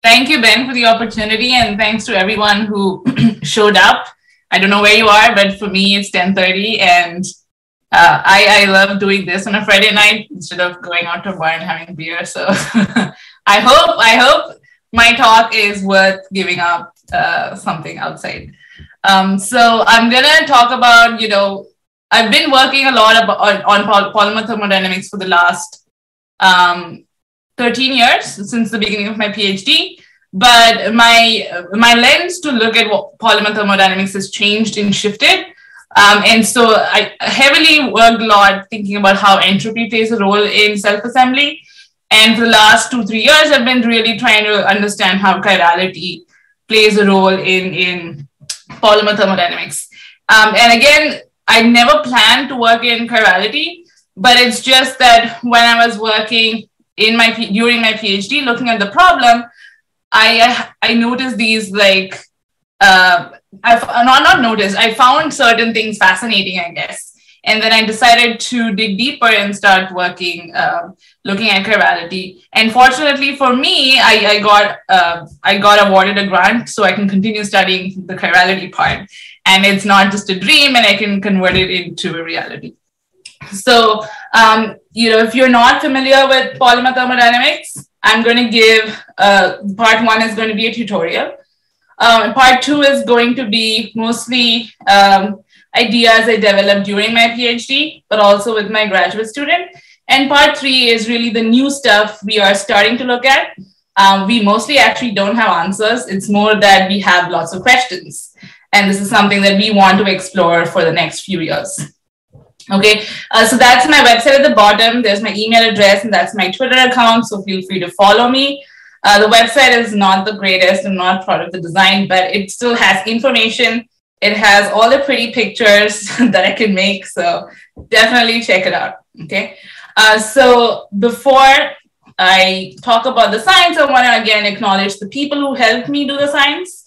Thank you, Ben, for the opportunity, and thanks to everyone who showed up. I don't know where you are, but for me, it's 10:30, and I love doing this on a Friday night instead of going out to a bar and having beer. So I hope my talk is worth giving up something outside. So I'm gonna talk about, I've been working a lot on polymer thermodynamics for the last 13 years, since the beginning of my PhD. But my lens to look at what polymer thermodynamics has changed and shifted. And so I heavily worked a lot thinking about how entropy plays a role in self-assembly. And for the last 2-3 years, I've been really trying to understand how chirality plays a role in polymer thermodynamics. And again, I never planned to work in chirality, but it's just that when I was working during my PhD, looking at the problem, I noticed these I found certain things fascinating, I guess. And then I decided to dig deeper and start working, looking at chirality. And fortunately for me, I got awarded a grant so I can continue studying the chirality part. And it's not just a dream, and I can convert it into a reality. So, if you're not familiar with polymer thermodynamics, I'm going to give, part 1 is going to be a tutorial. Part 2 is going to be mostly ideas I developed during my PhD, but also with my graduate student. And part 3 is really the new stuff we are starting to look at. We mostly actually don't have answers. It's more that we have lots of questions. And this is something that we want to explore for the next few years. Okay, so that's my website at the bottom. There's my email address, and that's my Twitter account. So feel free to follow me. The website is not the greatest. I'm not proud of the design, but it still has information. It has all the pretty pictures that I can make. So definitely check it out. Okay, so before I talk about the science, I want to again acknowledge the people who helped me do the science.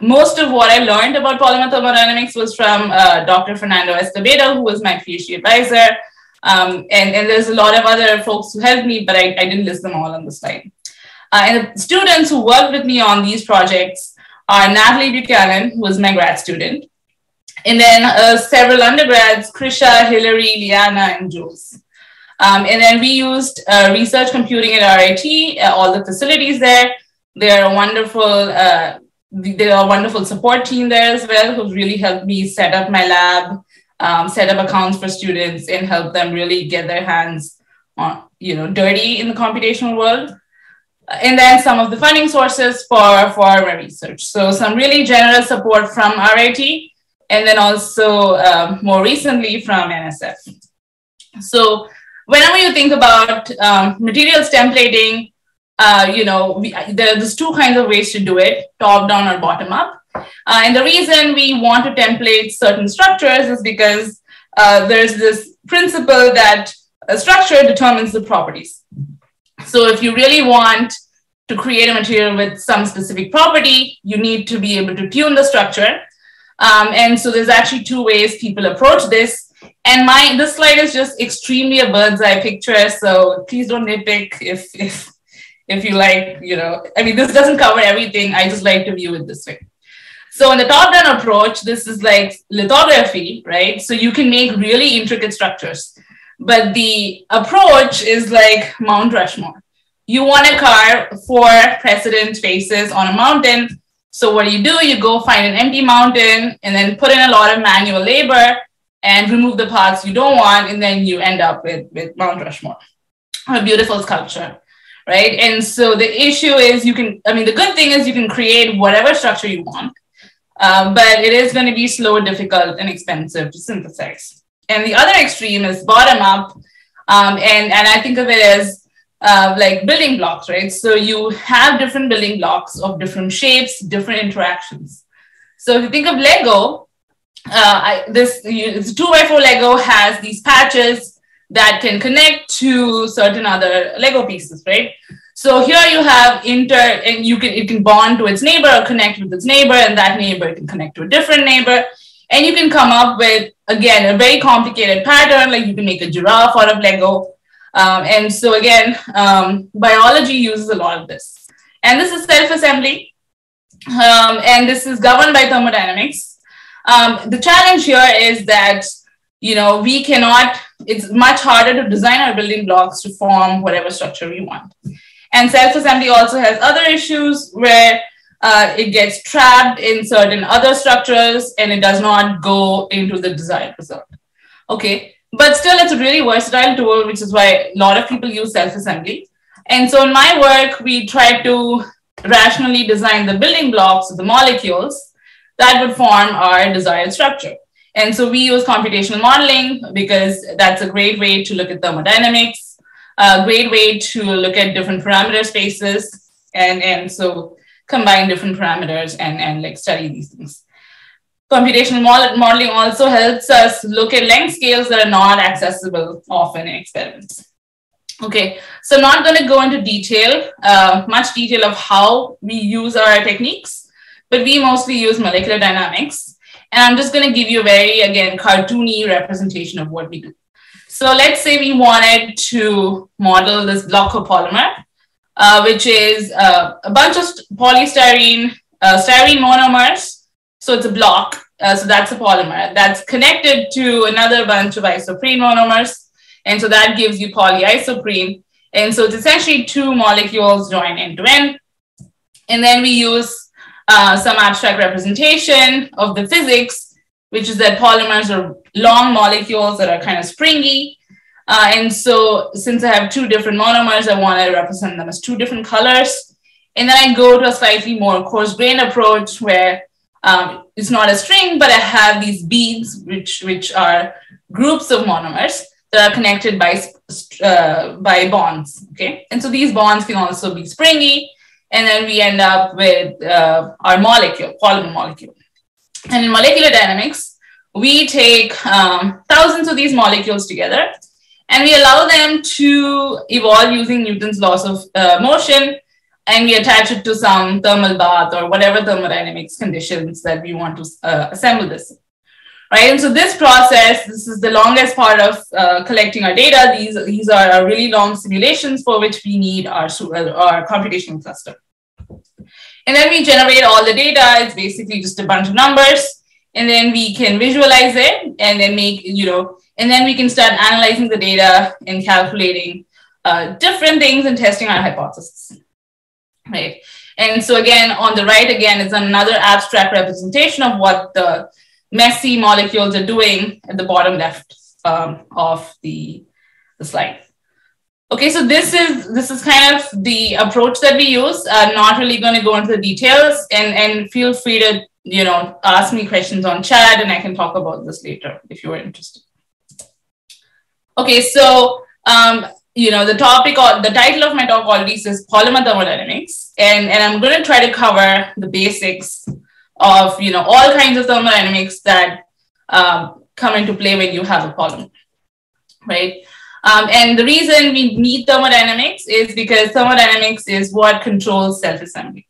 Most of what I learned about polymer thermodynamics was from Dr. Fernando Escobedo, who was my PhD advisor. And there's a lot of other folks who helped me, but I didn't list them all on the slide. And the students who worked with me on these projects are Natalie Buchanan, who was my grad student, and then several undergrads, Krisha, Hillary, Liana, and Jules. And then we used research computing at RIT, all the facilities there. They're a wonderful support team there as well, who've really helped me set up my lab, set up accounts for students, and help them really get their hands on, dirty in the computational world. And then some of the funding sources for my research. So some really generous support from RIT, and then also more recently from NSF. So whenever you think about materials templating, there's 2 kinds of ways to do it, top down or bottom up. And the reason we want to template certain structures is because there's this principle that a structure determines the properties. So if you really want to create a material with some specific property, you need to be able to tune the structure. And so there's actually 2 ways people approach this. And this slide is just extremely a bird's eye picture. So please don't nitpick if you like, this doesn't cover everything. I just like to view it this way. So in the top-down approach, this is like lithography, right? So you can make really intricate structures. But the approach is like Mount Rushmore. You want to carve 4 precedent faces on a mountain. So what do? You go find an empty mountain and then put in a lot of manual labor and remove the parts you don't want. And then you end up with Mount Rushmore, a beautiful sculpture. Right. And so the issue is the good thing is you can create whatever structure you want, but it is going to be slow, difficult, and expensive to synthesize. And the other extreme is bottom up. And I think of it as like building blocks, right? So you have different building blocks of different shapes, different interactions. So if you think of Lego, it's a 2x4 Lego has these patches that can connect to certain other Lego pieces, right? So here you have and it can bond to its neighbor or connect with its neighbor, and that neighbor can connect to a different neighbor. And you can come up with, again, a very complicated pattern, like you can make a giraffe out of Lego. And so again, biology uses a lot of this. And this is self-assembly, and this is governed by thermodynamics. The challenge here is that, we cannot, it's much harder to design our building blocks to form whatever structure we want. And self-assembly also has other issues where it gets trapped in certain other structures and it does not go into the desired result. Okay, but still it's a really versatile tool, which is why a lot of people use self-assembly. And so in my work, we try to rationally design the building blocks of the molecules that would form our desired structure. And so we use computational modeling because that's a great way to look at thermodynamics, a great way to look at different parameter spaces, and so combine different parameters and like study these things. Computational modeling also helps us look at length scales that are not accessible often in experiments. Okay, so I'm not going to go into detail, much detail of how we use our techniques, but we mostly use molecular dynamics. And I'm just going to give you a very, again, cartoony representation of what we do. So let's say we wanted to model this block copolymer, which is a bunch of polystyrene, styrene monomers. So it's a block, so that's a polymer that's connected to another bunch of isoprene monomers. And so that gives you polyisoprene. And so it's essentially two molecules joined end to end. And then we use some abstract representation of the physics, which is that polymers are long molecules that are kind of springy. And so since I have two different monomers, I want to represent them as two different colors. And then I go to a slightly more coarse-grained approach where it's not a string, but I have these beads, which are groups of monomers that are connected by bonds, okay? And so these bonds can also be springy, and then we end up with our molecule, polymer molecule. And in molecular dynamics, we take thousands of these molecules together, and we allow them to evolve using Newton's laws of motion, and we attach it to some thermal bath or whatever thermodynamics conditions that we want to assemble this in. Right, and so this process, this is the longest part of collecting our data. These are really long simulations for which we need our computational cluster. And then we generate all the data. It's basically just a bunch of numbers, and then we can visualize it, and then make, and then we can start analyzing the data and calculating different things and testing our hypothesis. Right, and so again, on the right, again, is another abstract representation of what the messy molecules are doing at the bottom left of the slide. Okay, so this is kind of the approach that we use. I'm not really going to go into the details, and feel free to ask me questions on chat, and I can talk about this later if you are interested. Okay, so the topic or the title of my talk already says Polymer Thermodynamics, and I'm going to try to cover the basics of all kinds of thermodynamics that come into play when you have a polymer, right? And the reason we need thermodynamics is because thermodynamics is what controls self-assembly,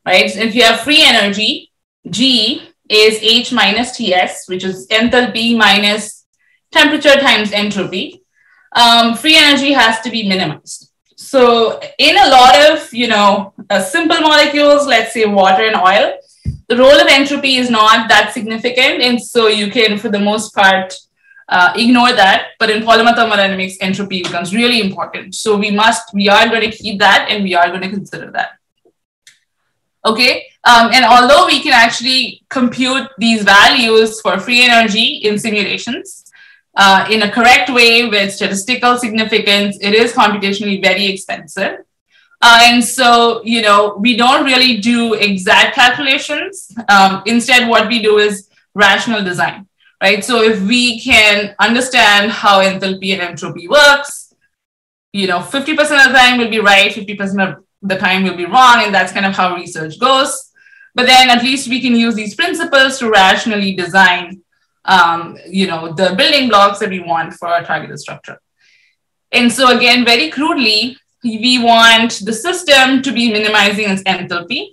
right? So if you have free energy, G is H minus Ts, which is enthalpy minus temperature times entropy. Free energy has to be minimized. So in a lot of simple molecules, let's say water and oil, the role of entropy is not that significant, and so you can, for the most part, ignore that. But in polymer thermodynamics, entropy becomes really important. So we are going to keep that, and we are going to consider that. Okay, and although we can actually compute these values for free energy in simulations in a correct way with statistical significance, it is computationally very expensive. And so, we don't really do exact calculations. Instead, what we do is rational design, right? So if we can understand how enthalpy and entropy works, 50% of the time will be right, 50% of the time will be wrong, and that's kind of how research goes. But then at least we can use these principles to rationally design, the building blocks that we want for our targeted structure. And so again, very crudely, we want the system to be minimizing its enthalpy,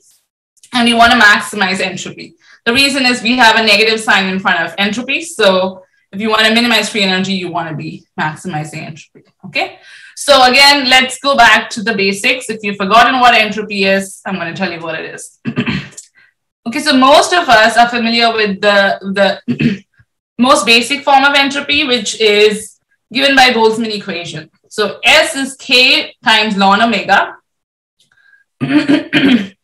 and we want to maximize entropy. The reason is we have a negative sign in front of entropy. So if you want to minimize free energy, you want to be maximizing entropy. Okay. So again, let's go back to the basics. If you've forgotten what entropy is, I'm going to tell you what it is. Okay, so most of us are familiar with the most basic form of entropy, which is given by Boltzmann equation. So S is K times ln omega. And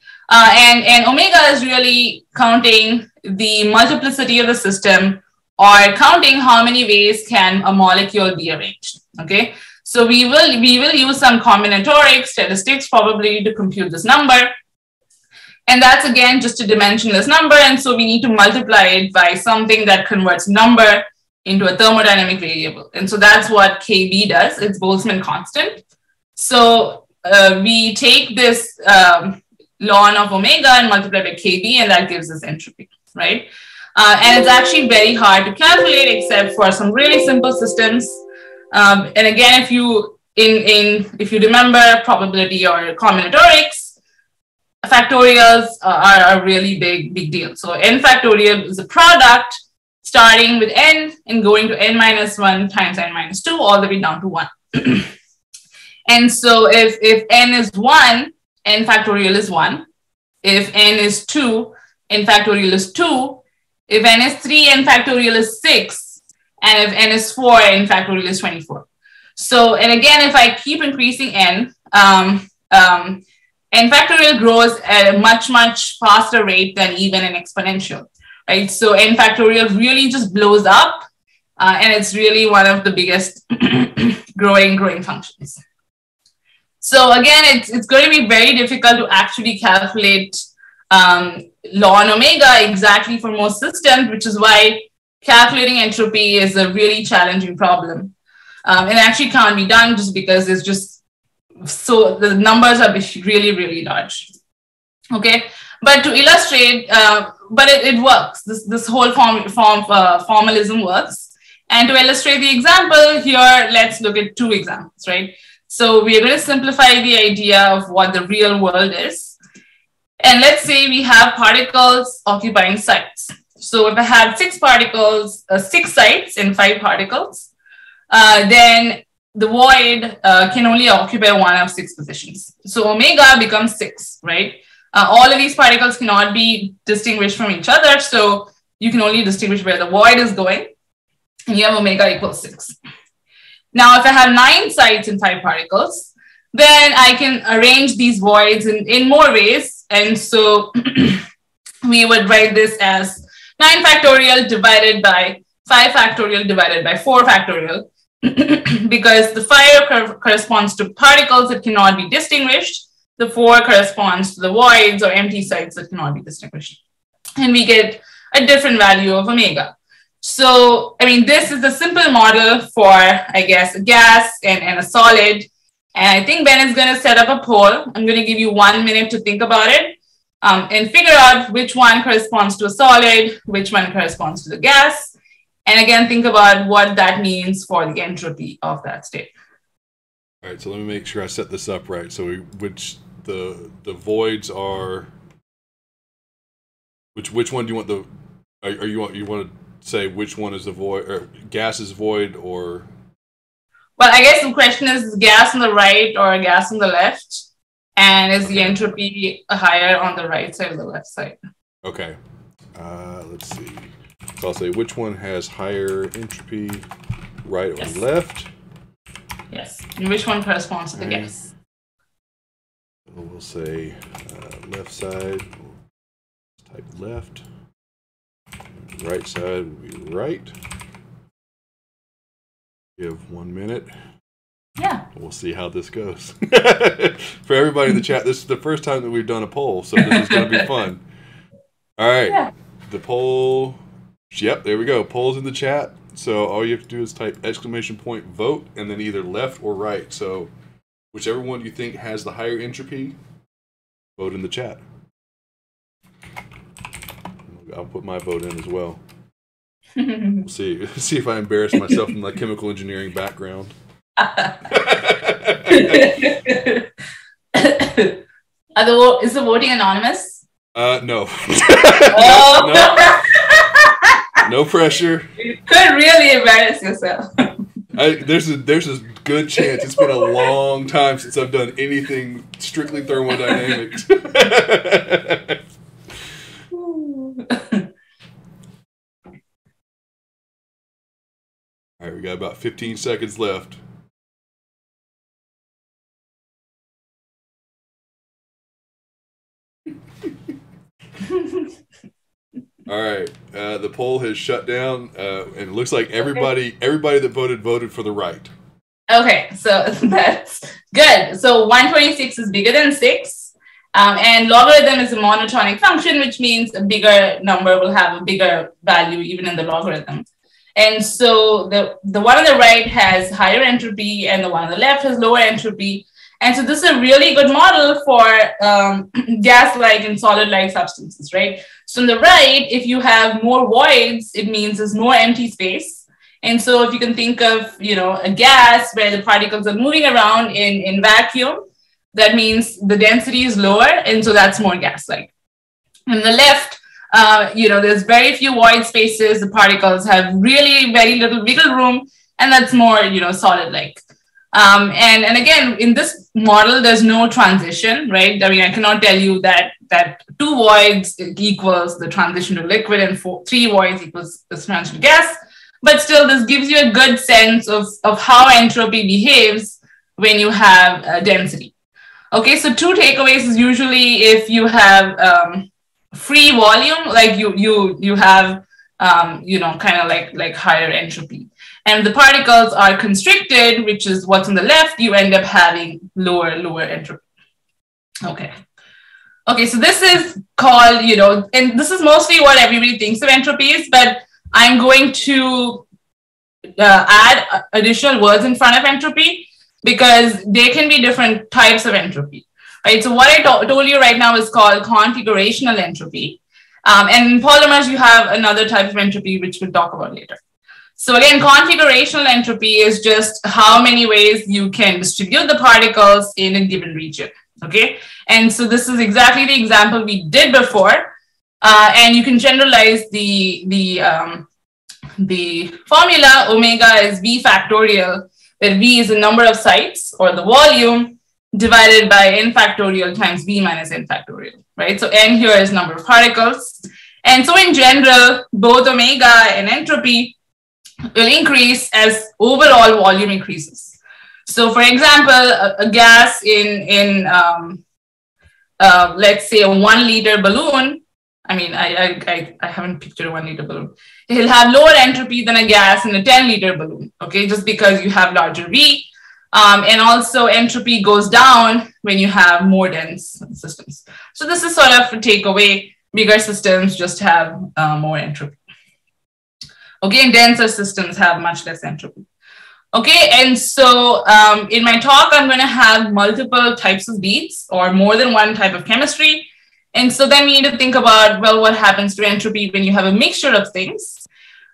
omega is really counting the multiplicity of the system, or counting how many ways can a molecule be arranged. Okay, so we will use some combinatoric statistics probably to compute this number. And that's again just a dimensionless number, and so we need to multiply it by something that converts number into a thermodynamic variable. And so that's what KB does. It's Boltzmann constant. So we take this ln of omega and multiply by KB, and that gives us entropy, right? And it's actually very hard to calculate except for some really simple systems. And again, if you remember probability or combinatorics, factorials are a really big deal. So n factorial is a product starting with n and going to n minus 1 times n minus 2 all the way down to 1. And so if n is 1, n factorial is 1. If n is 2, n factorial is 2. If n is 3, n factorial is 6. And if n is 4, n factorial is 24. So, and again, if I keep increasing n, n factorial grows at a much faster rate than even an exponential, right? So n factorial really just blows up, and it's really one of the biggest growing functions. So again, it's going to be very difficult to actually calculate ln omega exactly for most systems, which is why calculating entropy is a really challenging problem. And actually can't be done just because it's just, so the numbers are really large. Okay, but to illustrate, but it works. This whole formalism works. And to illustrate the example here, let's look at 2 examples, right? So we are going to simplify the idea of what the real world is. And let's say we have particles occupying sites. So if I have 6 particles, 6 sites and 5 particles, then the void can only occupy one of 6 positions. So omega becomes 6, right? All of these particles cannot be distinguished from each other. So you can only distinguish where the void is going. And you have omega equals 6. Now, if I have 9 sites and 5 particles, then I can arrange these voids in more ways. And so we would write this as 9 factorial divided by 5 factorial divided by 4 factorial. Because the 5 corresponds to particles that cannot be distinguished, the 4 corresponds to the voids or empty sites that cannot be distinguished. And we get a different value of omega. So, I mean, this is the simple model for, I guess, a gas and a solid. And I think Ben is going to set up a poll. I'm going to give you 1 minute to think about it and figure out which one corresponds to a solid, which one corresponds to the gas. And again, think about what that means for the entropy of that state. All right, so let me make sure I set this up right. So which the voids are, which one do you want the, are you want to say which one is the void, or gas is void, or? Well, I guess the question is gas on the right or gas on the left? And is the entropy higher on the right side or the left side? Okay, let's see. So I'll say which one has higher entropy, right or left? Yes, and which one corresponds to the gas? We'll say left side, type left. Right side will be right. Give 1 minute. Yeah. We'll see how this goes. For everybody in the chat, this is the first time that we've done a poll, so this is going to be fun. All right, yeah. The poll. Yep, there we go. Polls in the chat. So all you have to do is type !vote and then either left or right. So whichever one you think has the higher entropy, vote in the chat. I'll put my vote in as well. We'll see if I embarrass myself in my chemical engineering background. Is the voting anonymous? No. Oh. No. No pressure. You could really embarrass yourself. There's a good chance it's been a long time since I've done anything strictly thermodynamics. All right, we got about 15 seconds left. All right, the poll has shut down, and it looks like everybody that voted for the right. Okay, so that's good. So 126 is bigger than 6, and logarithm is a monotonic function, which means a bigger number will have a bigger value even in the logarithm. And so the one on the right has higher entropy, and the one on the left has lower entropy. And so this is a really good model for gas-like and solid-like substances, right? So on the right, if you have more voids, it means there's more empty space. And so if you can think of, a gas where the particles are moving around in vacuum, that means the density is lower, and so that's more gas-like. On the left, there's very few void spaces. The particles have really very little wiggle room, and that's more, solid-like. And again, in this model, there's no transition, right? I mean, I cannot tell you that 2 voids equals the transition to liquid and 3 voids equals the transition to gas. But still, this gives you a good sense of how entropy behaves when you have density. Okay, so 2 takeaways is usually if you have free volume, like you have, kind of like higher entropy. And the particles are constricted, which is what's on the left, you end up having lower entropy. Okay, so this is called, and this is mostly what everybody thinks of entropy is, but I'm going to add additional words in front of entropy because there can be different types of entropy, right? So what I told you right now is called configurational entropy. And in polymers, you have another type of entropy, which we'll talk about later. So again, configurational entropy is just how many ways you can distribute the particles in a given region, okay? And so this is exactly the example we did before. And you can generalize the formula. Omega is V factorial, where V is the number of sites or the volume divided by N factorial times V minus N factorial, right? So N here is number of particles. And so in general, both omega and entropy will increase as overall volume increases. So for example, a gas in let's say a 1 liter balloon, I mean, I haven't pictured a 1 liter balloon. It'll have lower entropy than a gas in a 10 liter balloon, okay? Just because you have larger V. And also entropy goes down when you have more dense systems. So this is sort of a takeaway. Bigger systems just have more entropy. Okay, and denser systems have much less entropy. Okay, and so in my talk, I'm going to have multiple types of beads or more than one type of chemistry. And so then we need to think about, well, what happens to entropy when you have a mixture of things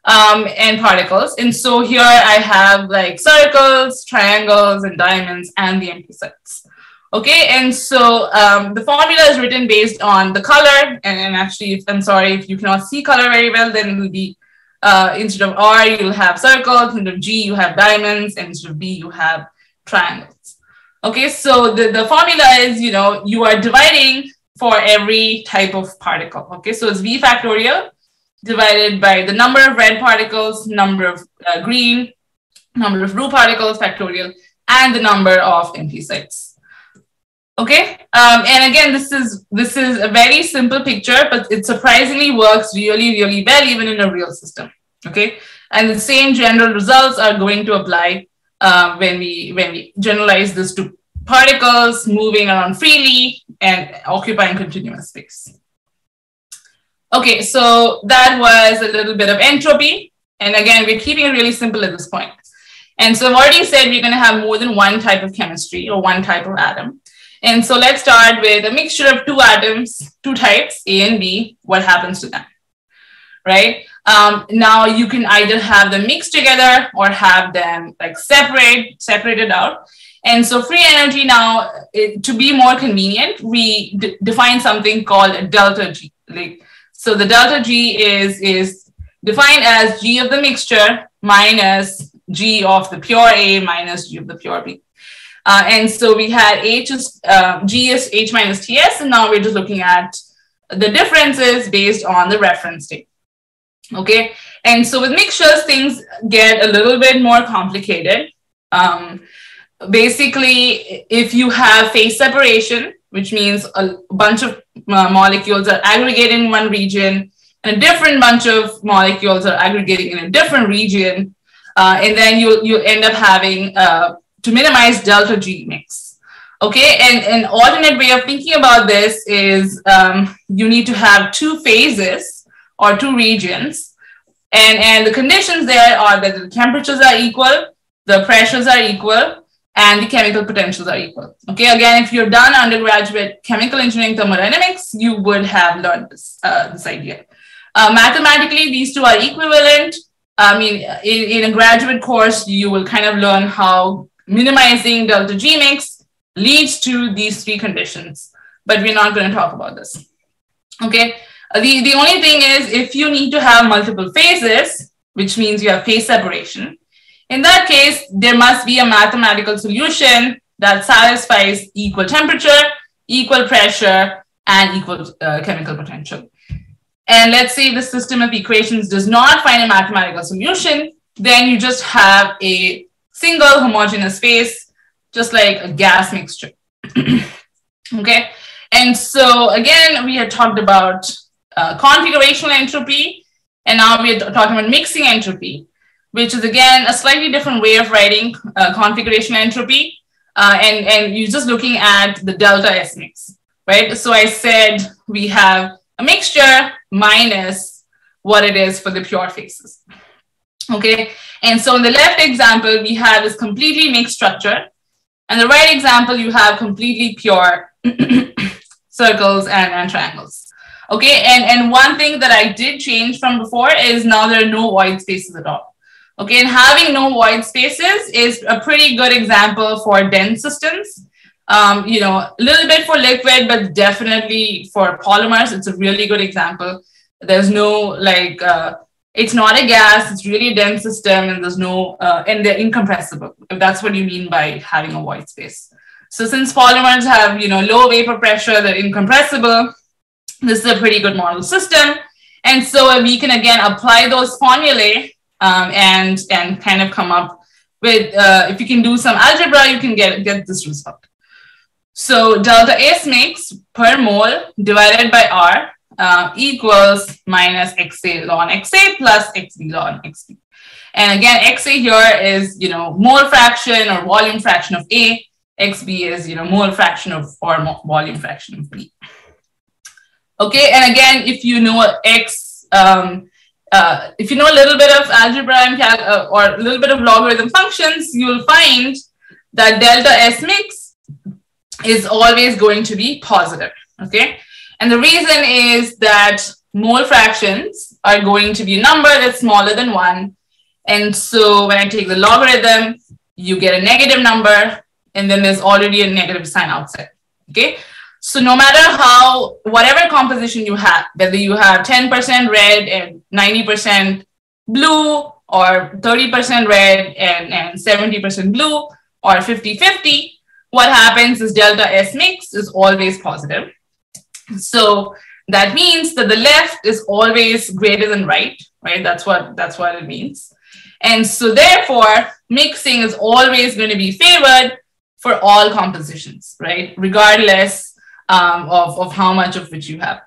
and particles. And so here I have like circles, triangles, and diamonds, and the empty sets. Okay, and so the formula is written based on the color. And actually, I'm sorry, if you cannot see color very well, then it will be instead of R, you'll have circles, instead of G, you have diamonds, and instead of B, you have triangles. Okay, so the formula is, you are dividing for every type of particle. Okay, so it's V factorial divided by the number of red particles, number of green, number of blue particles factorial, and the number of empty sites. Okay, and again, this is a very simple picture, but it surprisingly works really, really well even in a real system. Okay, and the same general results are going to apply when we generalize this to particles moving around freely and occupying continuous space. Okay, so that was a little bit of entropy, and again, we're keeping it really simple at this point. And so I've already said we're going to have more than one type of chemistry or one type of atom. And so let's start with a mixture of 2 atoms, 2 types, A and B. What happens to them, right? Now you can either have them mixed together or have them like separated out. And so free energy now, to be more convenient, we define something called a delta G. So the delta G is defined as G of the mixture minus G of the pure A minus G of the pure B. And so we had G is H minus TS, and now we're just looking at the differences based on the reference state. Okay, and so with mixtures, things get a little bit more complicated. Basically, if you have phase separation, which means a bunch of molecules are aggregating in one region, and a different bunch of molecules are aggregating in a different region, and then you'll end up having to minimize delta G mix. Okay, and an alternate way of thinking about this is you need to have two phases or two regions, and the conditions there are that the temperatures are equal, the pressures are equal, and the chemical potentials are equal. Okay, again, if you're done undergraduate chemical engineering thermodynamics, you would have learned this idea. Mathematically, these two are equivalent. I mean, in a graduate course, you will kind of learn how minimizing delta G mix leads to these three conditions, but we're not going to talk about this. Okay, the only thing is if you need to have multiple phases, which means you have phase separation, in that case, there must be a mathematical solution that satisfies equal temperature, equal pressure, and equal chemical potential. And let's say the system of equations does not find a mathematical solution, then you just have a single homogeneous phase, just like a gas mixture. Okay, and so again, we had talked about configurational entropy, and now we're talking about mixing entropy, which is again a slightly different way of writing configurational entropy, and you're just looking at the delta S mix, right? So I said we have a mixture minus what it is for the pure phases. Okay, and so in the left example, we have this completely mixed structure, and the right example, you have completely pure circles and triangles. Okay, and one thing that I did change from before is now there are no void spaces at all. Okay, and having no void spaces is a pretty good example for dense systems. You know, a little bit for liquid, but definitely for polymers, it's a really good example. There's no like, it's not a gas, it's really a dense system, and there's no, and they're incompressible, if that's what you mean by having a void space. So since polymers have, you know, low vapor pressure, they're incompressible, this is a pretty good model system. And so we can again apply those formulae and kind of come up with, if you can do some algebra, you can get this result. So delta S mix per mole divided by R equals minus XA ln XA plus XB ln XB. And again, XA here is, you know, mole fraction or volume fraction of A. XB is, you know, mole fraction of or volume fraction of B. Okay, and again, if you know if you know a little bit of algebra and or a little bit of logarithm functions, you will find that delta S mix is always going to be positive. Okay, and the reason is that mole fractions are going to be a number that's smaller than 1. And so when I take the logarithm, you get a negative number, and then there's already a negative sign outside. Okay, so no matter how, whatever composition you have, whether you have 10% red and 90% blue, or 30% red and 70% blue, or 50-50, what happens is delta S mix is always positive. So that means that the left is always greater than right? That's what it means. And so therefore, mixing is always going to be favored for all compositions, right? Regardless of how much of which you have.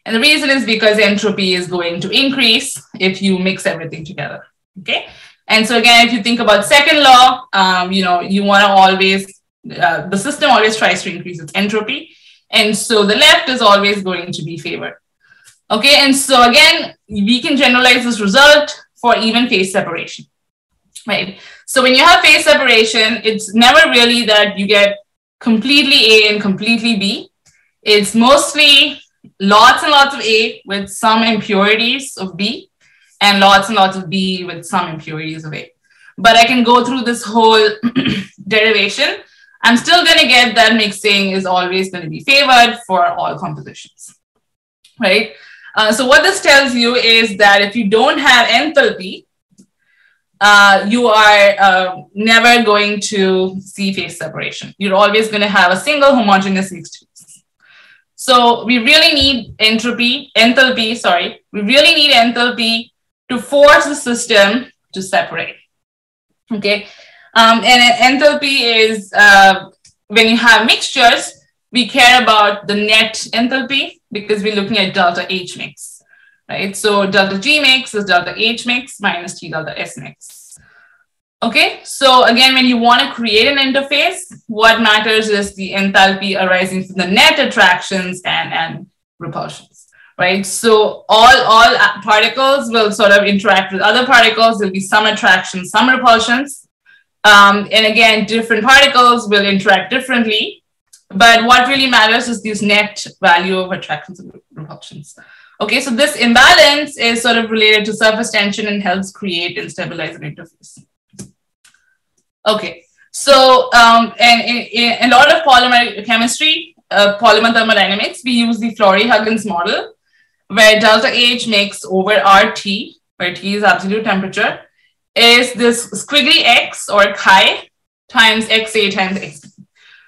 And the reason is because entropy is going to increase if you mix everything together, okay? And so again, if you think about second law, you know, you want to always, the system always tries to increase its entropy. And so the left is always going to be favored. Okay, and so again, we can generalize this result for even phase separation, right? So when you have phase separation, it's never really that you get completely A and completely B. It's mostly lots and lots of A with some impurities of B, and lots of B with some impurities of A. But I can go through this whole derivation. I'm still going to get that mixing is always going to be favored for all compositions, right? So what this tells you is that if you don't have enthalpy, you are never going to see phase separation. You're always going to have a single homogeneous mixed phase. So we really need enthalpy. We really need enthalpy to force the system to separate. Okay, and enthalpy is when you have mixtures, we care about the net enthalpy because we're looking at delta H mix, right? So delta G mix is delta H mix minus T delta S mix. Okay, so again, when you want to create an interface, what matters is the enthalpy arising from the net attractions and repulsions, right? So all particles will sort of interact with other particles. There'll be some attractions, some repulsions. And again, different particles will interact differently. But what really matters is this net value of attractions and repulsions. Okay, so this imbalance is sort of related to surface tension and helps create and stabilize an interface. Okay, so and in a lot of polymer chemistry, polymer thermodynamics, we use the Flory-Huggins model, where delta H mix over RT, where T is absolute temperature, is this squiggly X or chi times XA times X.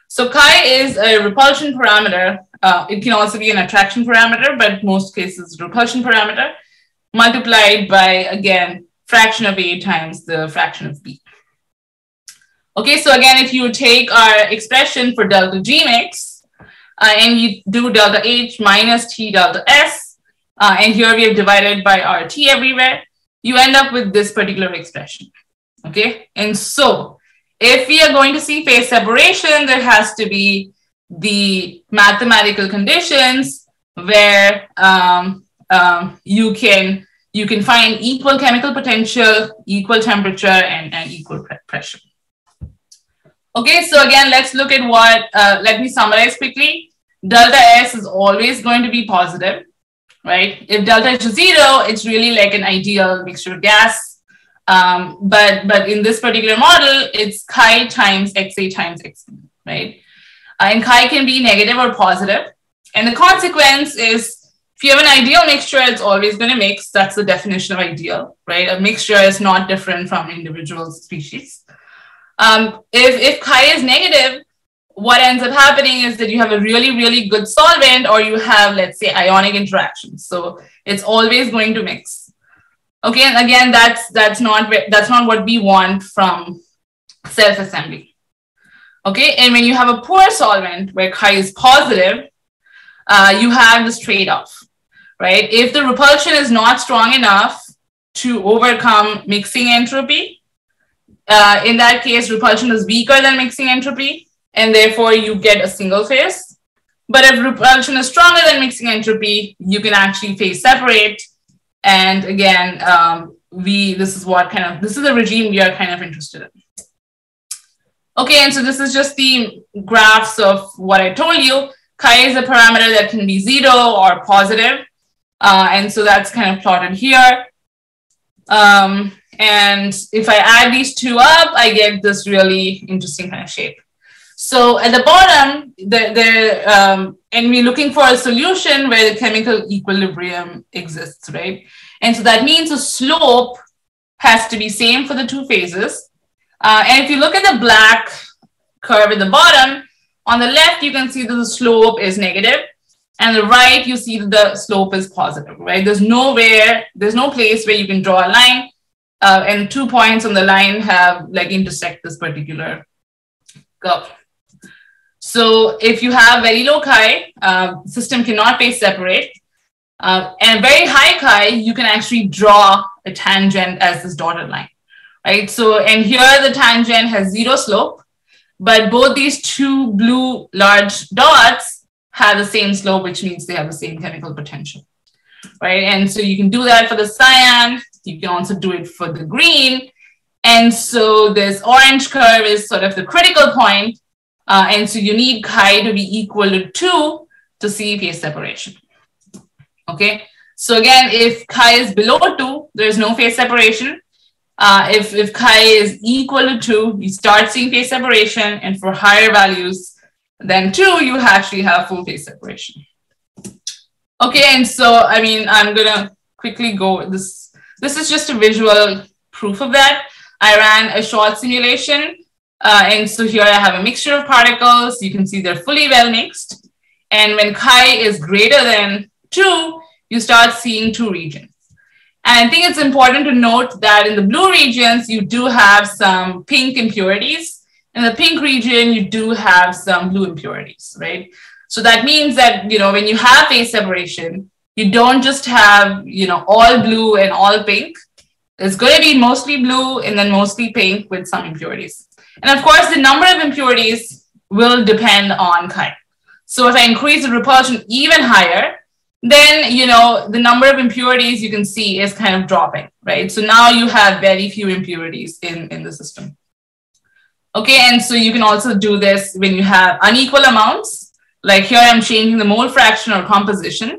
So chi is a repulsion parameter. It can also be an attraction parameter, but most cases repulsion parameter multiplied by, again, fraction of A times the fraction of B. Okay, so again, if you take our expression for delta G mix and you do delta H minus T delta S, and here we have divided by RT everywhere, you end up with this particular expression. Okay, and so if we are going to see phase separation, there has to be the mathematical conditions where you can find equal chemical potential, equal temperature, and equal pressure. Okay, so again, let's look at what, let me summarize quickly. Delta S is always going to be positive, right? If delta H is 0, it's really like an ideal mixture of gas. But in this particular model, it's chi times XA times XB, right? And chi can be negative or positive. And the consequence is, if you have an ideal mixture, it's always going to mix. That's the definition of ideal, right? A mixture is not different from individual species. If chi is negative, what ends up happening is that you have a really, really good solvent, or you have, let's say, ionic interactions. So it's always going to mix. Okay, and again, that's not what we want from self-assembly. Okay, and when you have a poor solvent where chi is positive, you have this trade-off, right? If the repulsion is not strong enough to overcome mixing entropy, in that case, repulsion is weaker than mixing entropy, and therefore you get a single phase. But if repulsion is stronger than mixing entropy, you can actually phase separate. And again, this is the regime we are kind of interested in. Okay, and so this is just the graphs of what I told you. Chi is a parameter that can be 0 or positive. And so that's kind of plotted here. And if I add these two up, I get this really interesting kind of shape. So at the bottom, and we're looking for a solution where the chemical equilibrium exists, right? And so that means the slope has to be same for the two phases. And if you look at the black curve at the bottom, on the left, you can see that the slope is negative, and the right, you see that the slope is positive, right? There's no place where you can draw a line, and 2 points on the line have intersect this particular curve. So if you have very low chi, system cannot phase separate, and very high chi, you can actually draw a tangent as this dotted line, right? So, and here the tangent has 0 slope, but both these two blue large dots have the same slope, which means they have the same chemical potential, right? And so you can do that for the cyan. You can also do it for the green. And so this orange curve is sort of the critical point. And so you need chi to be equal to 2 to see phase separation. Okay. So again, if chi is below 2, there's no phase separation. If chi is equal to 2, you start seeing phase separation. And for higher values than 2, you actually have full phase separation. Okay. And so, I mean, I'm going to quickly go this. This is just a visual proof of that. I ran a short simulation. And so here I have a mixture of particles. You can see they're fully well mixed. And when chi is greater than 2, you start seeing 2 regions. And I think it's important to note that in the blue regions, you do have some pink impurities. In the pink region, you do have some blue impurities, right? So that means that, when you have phase separation, you don't just have, all blue and all pink. It's going to be mostly blue and then mostly pink with some impurities. And of course, the number of impurities will depend on chi. So if I increase the repulsion even higher, then, the number of impurities you can see is kind of dropping, right? So now you have very few impurities in the system. Okay, and so you can also do this when you have unequal amounts. Like here, I'm changing the mole fraction or composition.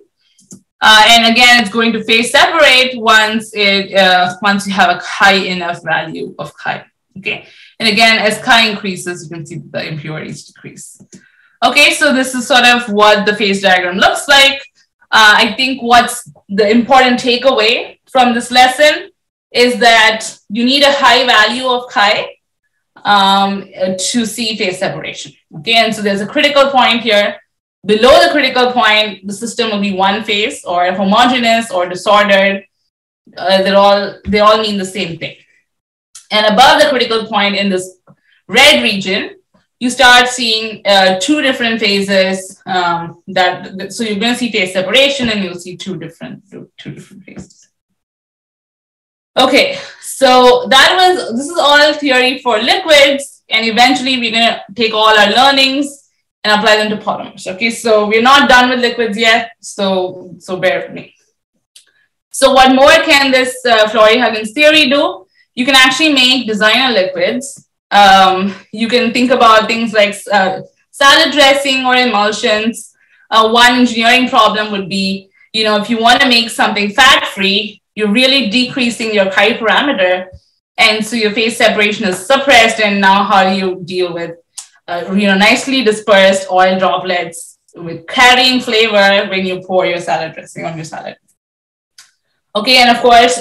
And again, it's going to phase separate once you have a high enough value of chi. Okay, and again, as chi increases, you can see the impurities decrease. Okay, so this is sort of what the phase diagram looks like. I think what's the important takeaway from this lesson is that you need a high value of chi to see phase separation. Okay, and so there's a critical point here. Below the critical point, the system will be one phase or homogeneous or disordered. They all mean the same thing. And above the critical point in this red region, you start seeing 2 different phases. So you're going to see phase separation, and you'll see two different phases. Okay, so this is all theory for liquids, and eventually we're going to take all our learnings and apply them to polymers. Okay, so we're not done with liquids yet, so bear with me. So what more can this Flory-Huggins theory do? You can actually make designer liquids. You can think about things like salad dressing or emulsions. One engineering problem would be, if you want to make something fat-free, you're really decreasing your chi parameter. And so your phase separation is suppressed. And now how do you deal with, nicely dispersed oil droplets with carrying flavor when you pour your salad dressing on your salad? Okay, and of course,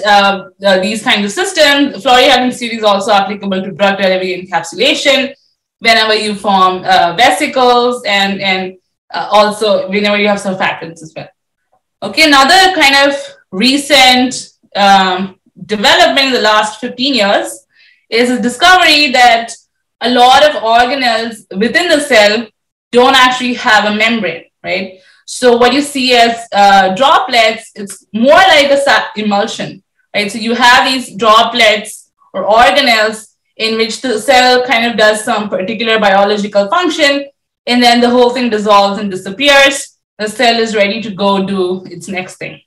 these kinds of systems, Flory-Huggins theory is also applicable to drug delivery encapsulation whenever you form vesicles and also whenever you have surfactants as well. Okay, another kind of recent development in the last 15 years is a discovery that a lot of organelles within the cell don't actually have a membrane, right? So what you see as droplets, it's more like a emulsion, right? So you have these droplets or organelles in which the cell kind of does some particular biological function, and then the whole thing dissolves and disappears. The cell is ready to go do its next thing.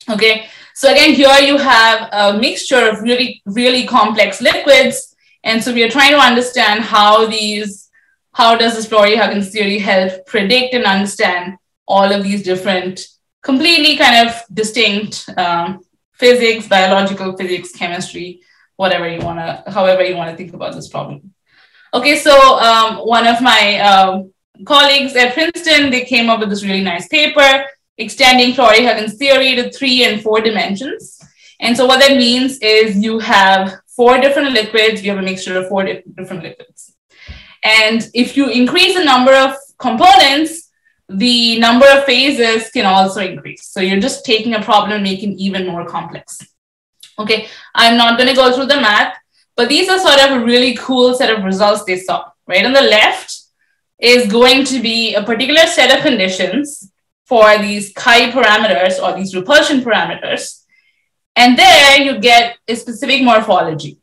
Okay, so again, here you have a mixture of really, really complex liquids. And so we are trying to understand how does this Flory-Huggins theory help predict and understand all of these different, completely kind of distinct physics, biological physics, chemistry, however you want to think about this problem. Okay, so one of my colleagues at Princeton, they came up with this really nice paper extending Flory-Huggins theory to 3 and 4 dimensions. And so what that means is you have 4 different liquids, you have a mixture of 4 different liquids. And if you increase the number of components, the number of phases can also increase. So you're just taking a problem and making it even more complex. Okay, I'm not going to go through the math, but these are sort of a really cool set of results they saw. Right on the left is going to be a particular set of conditions for these chi parameters or these repulsion parameters. And there you get a specific morphology,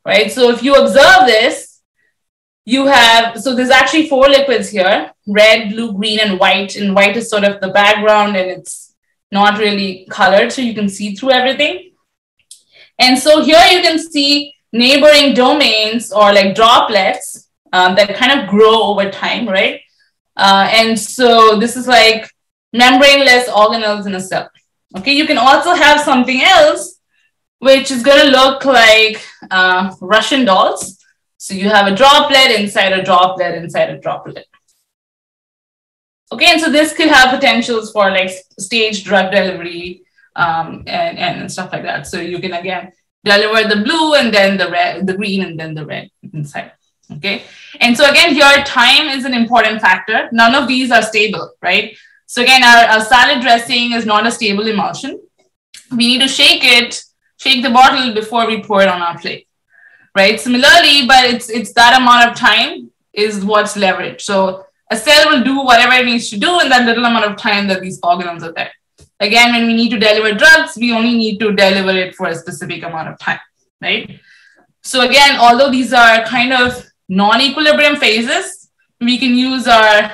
right? So if you observe this, so there's actually 4 liquids here, red, blue, green, and white. And white is sort of the background and it's not really colored, so you can see through everything. And so here you can see neighboring domains or like droplets that kind of grow over time, right? And so this is like membraneless organelles in a cell. Okay, you can also have something else, which is going to look like Russian dolls. So you have a droplet inside a droplet inside a droplet. Okay, and so this could have potentials for like staged drug delivery and stuff like that. So you can, again, deliver the blue and then the red, the green and then the red inside. Okay. And so again, here time is an important factor. None of these are stable, right? So again, our salad dressing is not a stable emulsion. We need to shake the bottle before we pour it on our plate, right? Similarly, but it's that amount of time is what's leveraged. So a cell will do whatever it needs to do in that little amount of time that these organelles are there. Again, when we need to deliver drugs, we only need to deliver it for a specific amount of time, right? So again, although these are kind of non-equilibrium phases, we can use our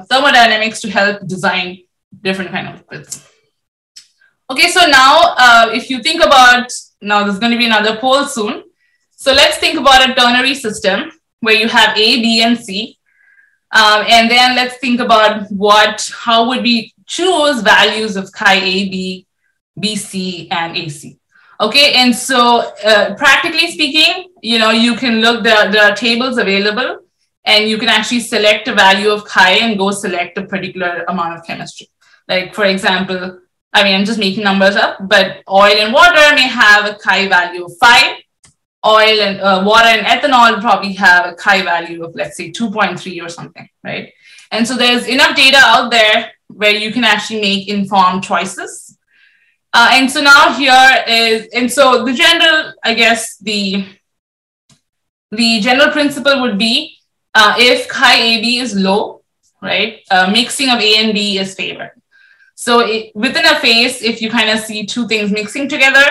thermodynamics to help design different kind of liquids. Okay, so now if you think about, now there's going to be another poll soon. So let's think about a ternary system where you have A, B, and C. And then let's think about how would we choose values of chi A, B, BC, and AC. Okay, and so practically speaking, you can look, there are tables available, and you can actually select a value of chi and go select a particular amount of chemistry. Like, for example, I mean, I'm just making numbers up, but oil and water may have a chi value of 5. Oil and water and ethanol probably have a chi value of, let's say, 2.3 or something, right? And so there's enough data out there where you can actually make informed choices. And so now here is, and so the general, I guess, the general principle would be if chi AB is low, right, mixing of A and B is favored. So within a phase, if you kind of see two things mixing together,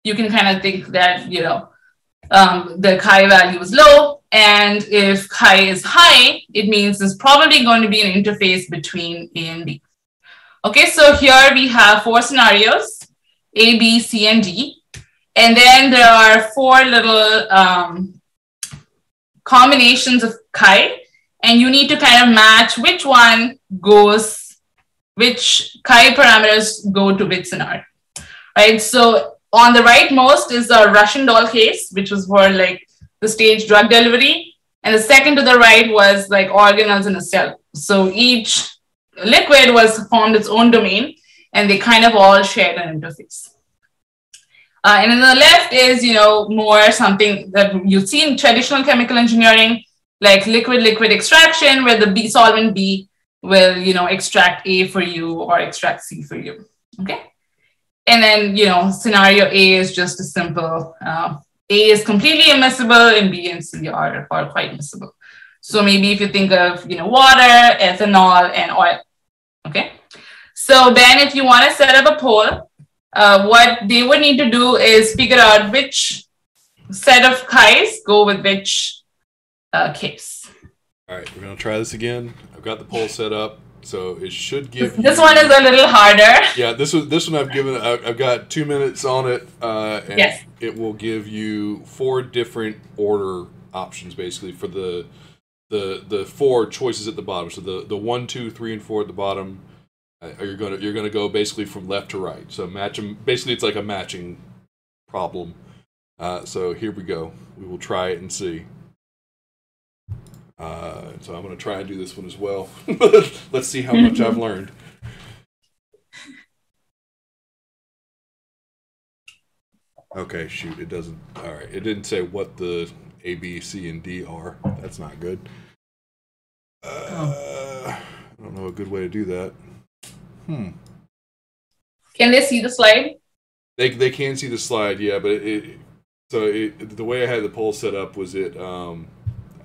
you can kind of think that, the chi value is low. And if chi is high, it means there's probably going to be an interface between A and B. Okay, so here we have 4 scenarios, A, B, C, and D. And then there are 4 little combinations of chi, and you need to kind of match which one goes, which chi parameters go to which scenario, right? So on the rightmost is a Russian doll case, which was for like the stage drug delivery. And the second to the right was like organelles in a cell. So each liquid was formed its own domain, and they kind of all shared an interface. And then the left is, more something that you see in traditional chemical engineering, like liquid-liquid extraction, where the B solvent B will, extract A for you or extract C for you, okay? And then, scenario A is just a simple, A is completely immiscible and B and C are quite miscible. So maybe if you think of, water, ethanol, and oil, okay? So then if you want to set up a poll, what they would need to do is figure out which set of chi's go with which case. All right, we're going to try this again. I've got the poll set up, so it should give this one is a little harder. Yeah, this one I've got 2 minutes on it, and yes. It will give you 4 different order options, basically, for the 4 choices at the bottom. So the 1, 2, 3, and 4 at the bottom. You're gonna go basically from left to right. So match them. Basically, it's like a matching problem. So here we go. We will try it and see. So I'm gonna try and do this one as well. Let's see how much I've learned. Okay, shoot, it doesn't. All right, it didn't say what the A, B, C, and D are. That's not good. I don't know a good way to do that. Can they see the slide? They can see the slide, yeah, but the way I had the poll set up was I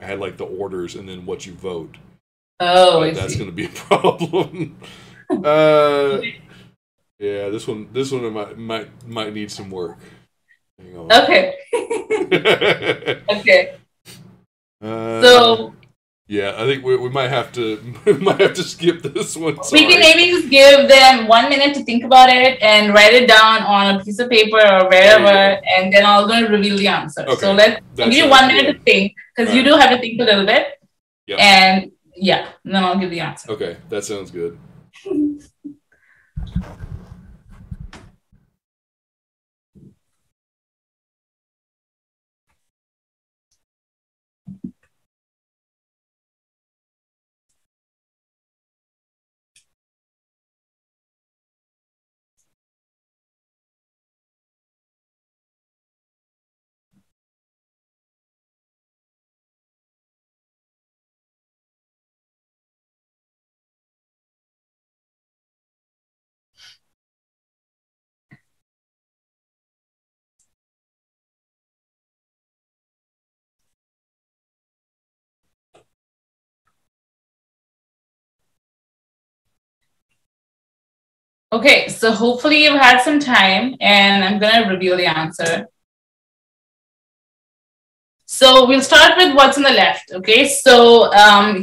had like the orders and then what you vote. Oh, that's going to be a problem. Yeah, this one might need some work. Hang on. Okay. Okay. So. Yeah, I think we might have to skip this one. Sorry. We can maybe just give them 1 minute to think about it and write it down on a piece of paper or wherever, and then I'll go and reveal the answer. Okay. So I'll give you 1 minute to think, because you do have to think a little bit. Yep. And yeah, and then I'll give the answer. Okay, that sounds good. Okay, so hopefully you've had some time, and I'm going to reveal the answer. So we'll start with what's on the left, okay? So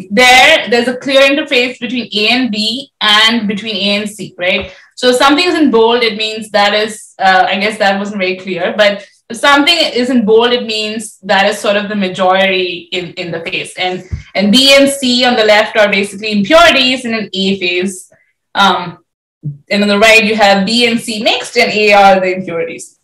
there's a clear interface between A and B and between A and C, right? So if something is in bold, it means that is, I guess that wasn't very clear, but if something is in bold, it means that is sort of the majority in the phase. And B and C on the left are basically impurities in an A phase. And on the right, you have B and C mixed, and A are the impurities.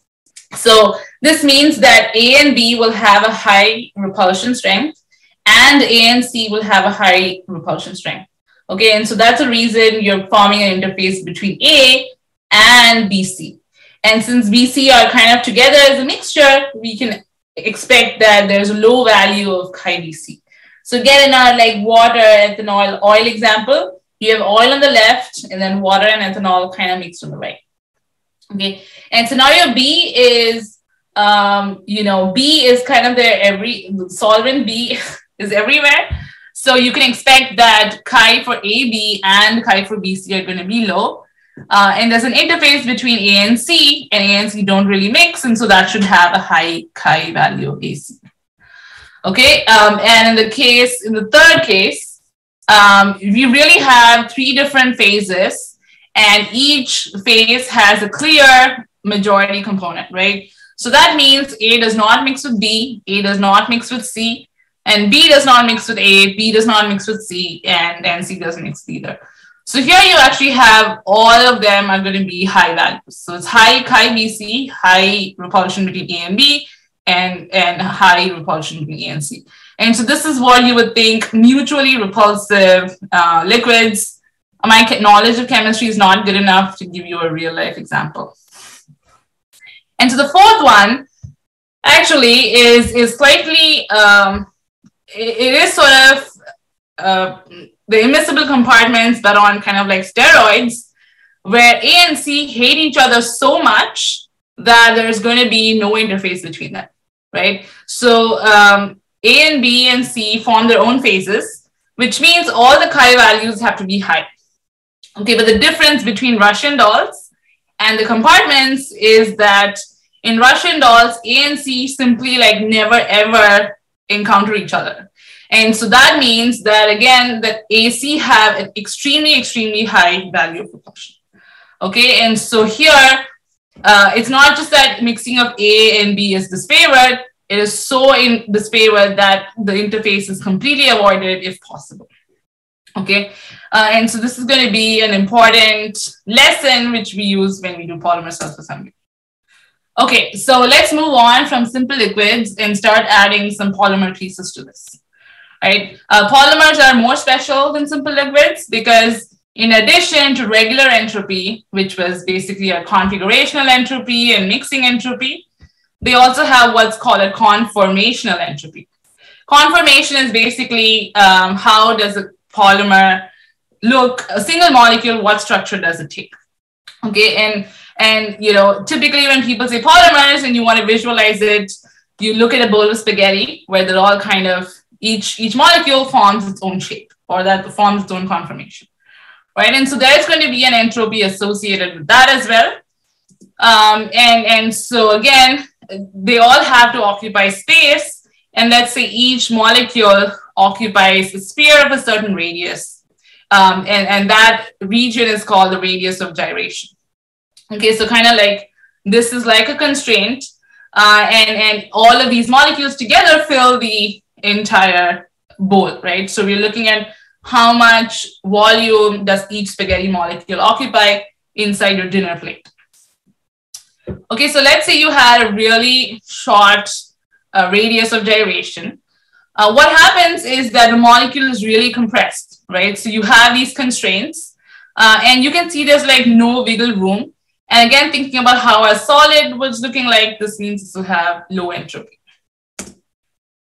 So this means that A and B will have a high repulsion strength, and A and C will have a high repulsion strength. Okay, and so that's the reason you're forming an interface between A and BC. And since BC are kind of together as a mixture, we can expect that there's a low value of high BC. So again, in our like water, ethanol, oil example, you have oil on the left, and then water and ethanol kind of mixed on the right. Okay, and scenario B is, B is kind of there, solvent B is everywhere. So you can expect that chi for AB and chi for BC are going to be low. And there's an interface between A and C don't really mix. And so that should have a high chi value of AC. Okay, and in the third case, we really have three different phases. And each phase has a clear majority component, right? So that means A does not mix with B, A does not mix with C, and B does not mix with A, B does not mix with C, and C doesn't mix either. So here you actually have all of them are going to be high values. So it's high chi BC, high repulsion between A and B, and high repulsion between A and C. And so this is what you would think mutually repulsive liquids. My knowledge of chemistry is not good enough to give you a real life example. And so the fourth one actually is slightly, it is sort of the immiscible compartments, but on kind of like steroids, where A and C hate each other so much that there's going to be no interface between them, right? So A and B and C form their own phases, which means all the chi values have to be high. Okay, but the difference between Russian dolls and the compartments is that in Russian dolls, A and C simply like never ever encounter each other. And so that means that again, that AC have an extremely, extremely high value of repulsion. Okay, and so here, it's not just that mixing of A and B is disfavored, it is so disfavored that the interface is completely avoided if possible. Okay, and so this is going to be an important lesson which we use when we do polymer self-assembly. Okay, so let's move on from simple liquids and start adding some polymer pieces to this. Right, polymers are more special than simple liquids because in addition to regular entropy, which was basically a configurational entropy and mixing entropy, they also have what's called a conformational entropy. Conformation is basically how does a polymer look, a single molecule, what structure does it take? Okay, and typically when people say polymers and you want to visualize it, you look at a bowl of spaghetti where they're all kind of, each molecule forms its own shape or that forms its own conformation, right? And so there's going to be an entropy associated with that as well. And so again, they all have to occupy space. And let's say each molecule occupies a sphere of a certain radius. And that region is called the radius of gyration. Okay, so kind of like, this is like a constraint. And all of these molecules together fill the entire bowl, right? So we're looking at how much volume does each spaghetti molecule occupy inside your dinner plate. Okay, so let's say you had a really short radius of gyration. What happens is that the molecule is really compressed, right? So you have these constraints and you can see there's like no wiggle room. And again, thinking about how a solid was looking like, this means this will have low entropy.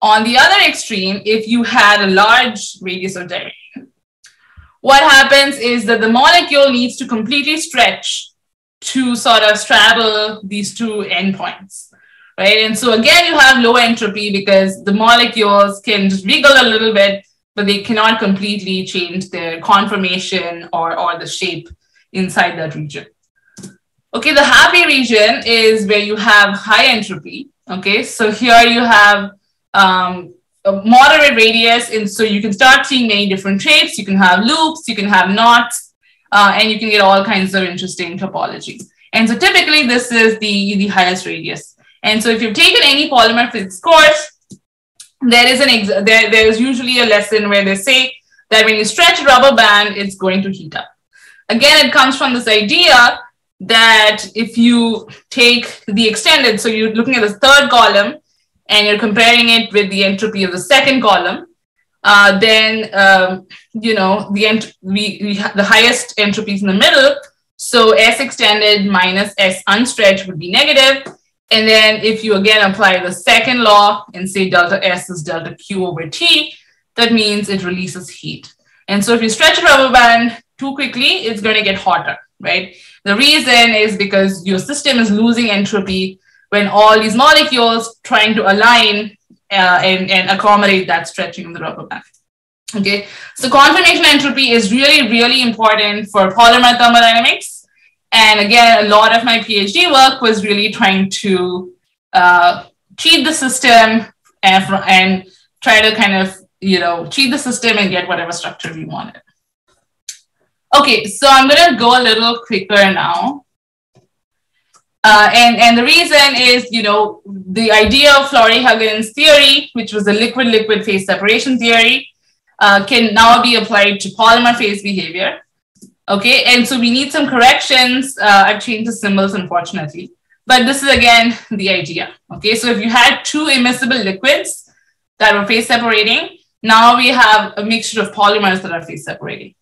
On the other extreme, if you had a large radius of gyration, what happens is that the molecule needs to completely stretch to sort of straddle these two endpoints, right? And so again, you have low entropy because the molecules can just wiggle a little bit, but they cannot completely change their conformation or the shape inside that region. Okay, the happy region is where you have high entropy. Okay, so here you have a moderate radius, and so you can start seeing many different shapes. You can have loops, you can have knots, and you can get all kinds of interesting topology. And so typically this is the highest radius. And so if you've taken any polymer physics course, there's usually a lesson where they say that when you stretch a rubber band, it's going to heat up. Again, it comes from this idea that if you take the extended, so you're looking at the third column and you're comparing it with the entropy of the second column, then the highest entropy is in the middle. So S extended minus S unstretched would be negative. And then if you again apply the second law and say delta S is delta Q over T, that means it releases heat. And so if you stretch a rubber band too quickly, it's going to get hotter, right? The reason is because your system is losing entropy when all these molecules trying to align and accommodate that stretching of the rubber band. Okay, so conformational entropy is really, really important for polymer thermodynamics. And again, a lot of my PhD work was really trying to cheat the system and try to kind of, cheat the system and get whatever structure we wanted. Okay, so I'm going to go a little quicker now. And the reason is, the idea of Florey-Huggins theory, which was the liquid-liquid phase separation theory, can now be applied to polymer phase behavior. Okay, and so we need some corrections. I've changed the symbols, unfortunately. But this is, again, the idea. Okay, so if you had two immiscible liquids that were phase separating, now we have a mixture of polymers that are phase separating.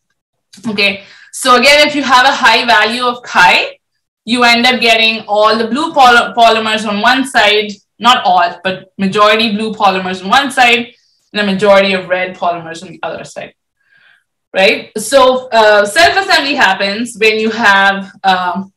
Okay, so again, if you have a high value of chi, you end up getting all the blue polymers on one side, not all, but majority blue polymers on one side, and a majority of red polymers on the other side, right? So self-assembly happens when you have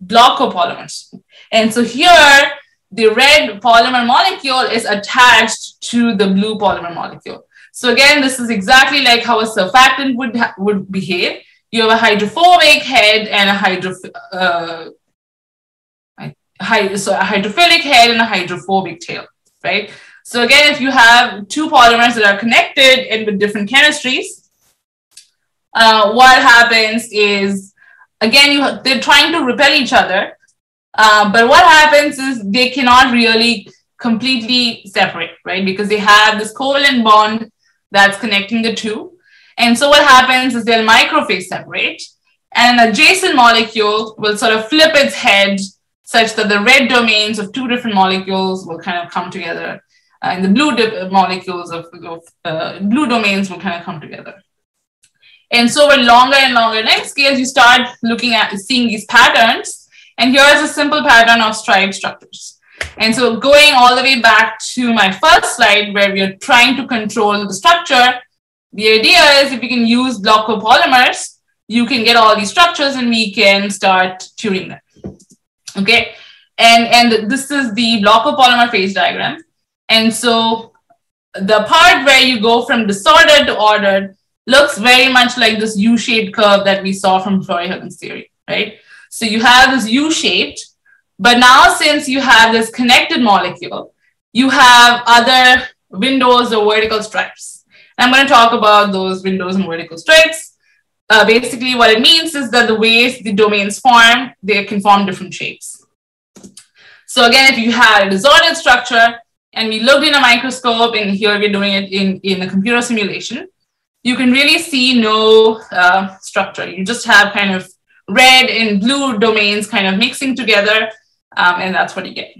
block copolymers. And so here, the red polymer molecule is attached to the blue polymer molecule. So again, this is exactly like how a surfactant would behave. You have a hydrophobic head and a hydrophilic head and a hydrophobic tail, right? So again, if you have two polymers that are connected and with different chemistries, what happens is, again, they're trying to repel each other, but what happens is they cannot really completely separate, right? Because they have this covalent bond that's connecting the two. And so what happens is they'll microphase separate, and an adjacent molecule will sort of flip its head such that the red domains of two different molecules will kind of come together, and the blue molecules of blue domains will kind of come together. And so with longer and longer length scales, you start seeing these patterns. And here's a simple pattern of striped structures. And so going all the way back to my first slide where we are trying to control the structure, the idea is if we can use block copolymers, you can get all these structures and we can start tuning them. Okay, and this is the block copolymer phase diagram. And so the part where you go from disordered to ordered looks very much like this U-shaped curve that we saw from Florey-Huggins theory, right? So you have this U-shaped, but now since you have this connected molecule, you have other windows or vertical stripes. I'm going to talk about those windows and vertical stripes. Basically, what it means is that the ways the domains form, they can form different shapes. So again, if you had a disordered structure and we looked in a microscope, and here we're doing it in a computer simulation, you can really see no structure. You just have kind of red and blue domains kind of mixing together, and that's what you get.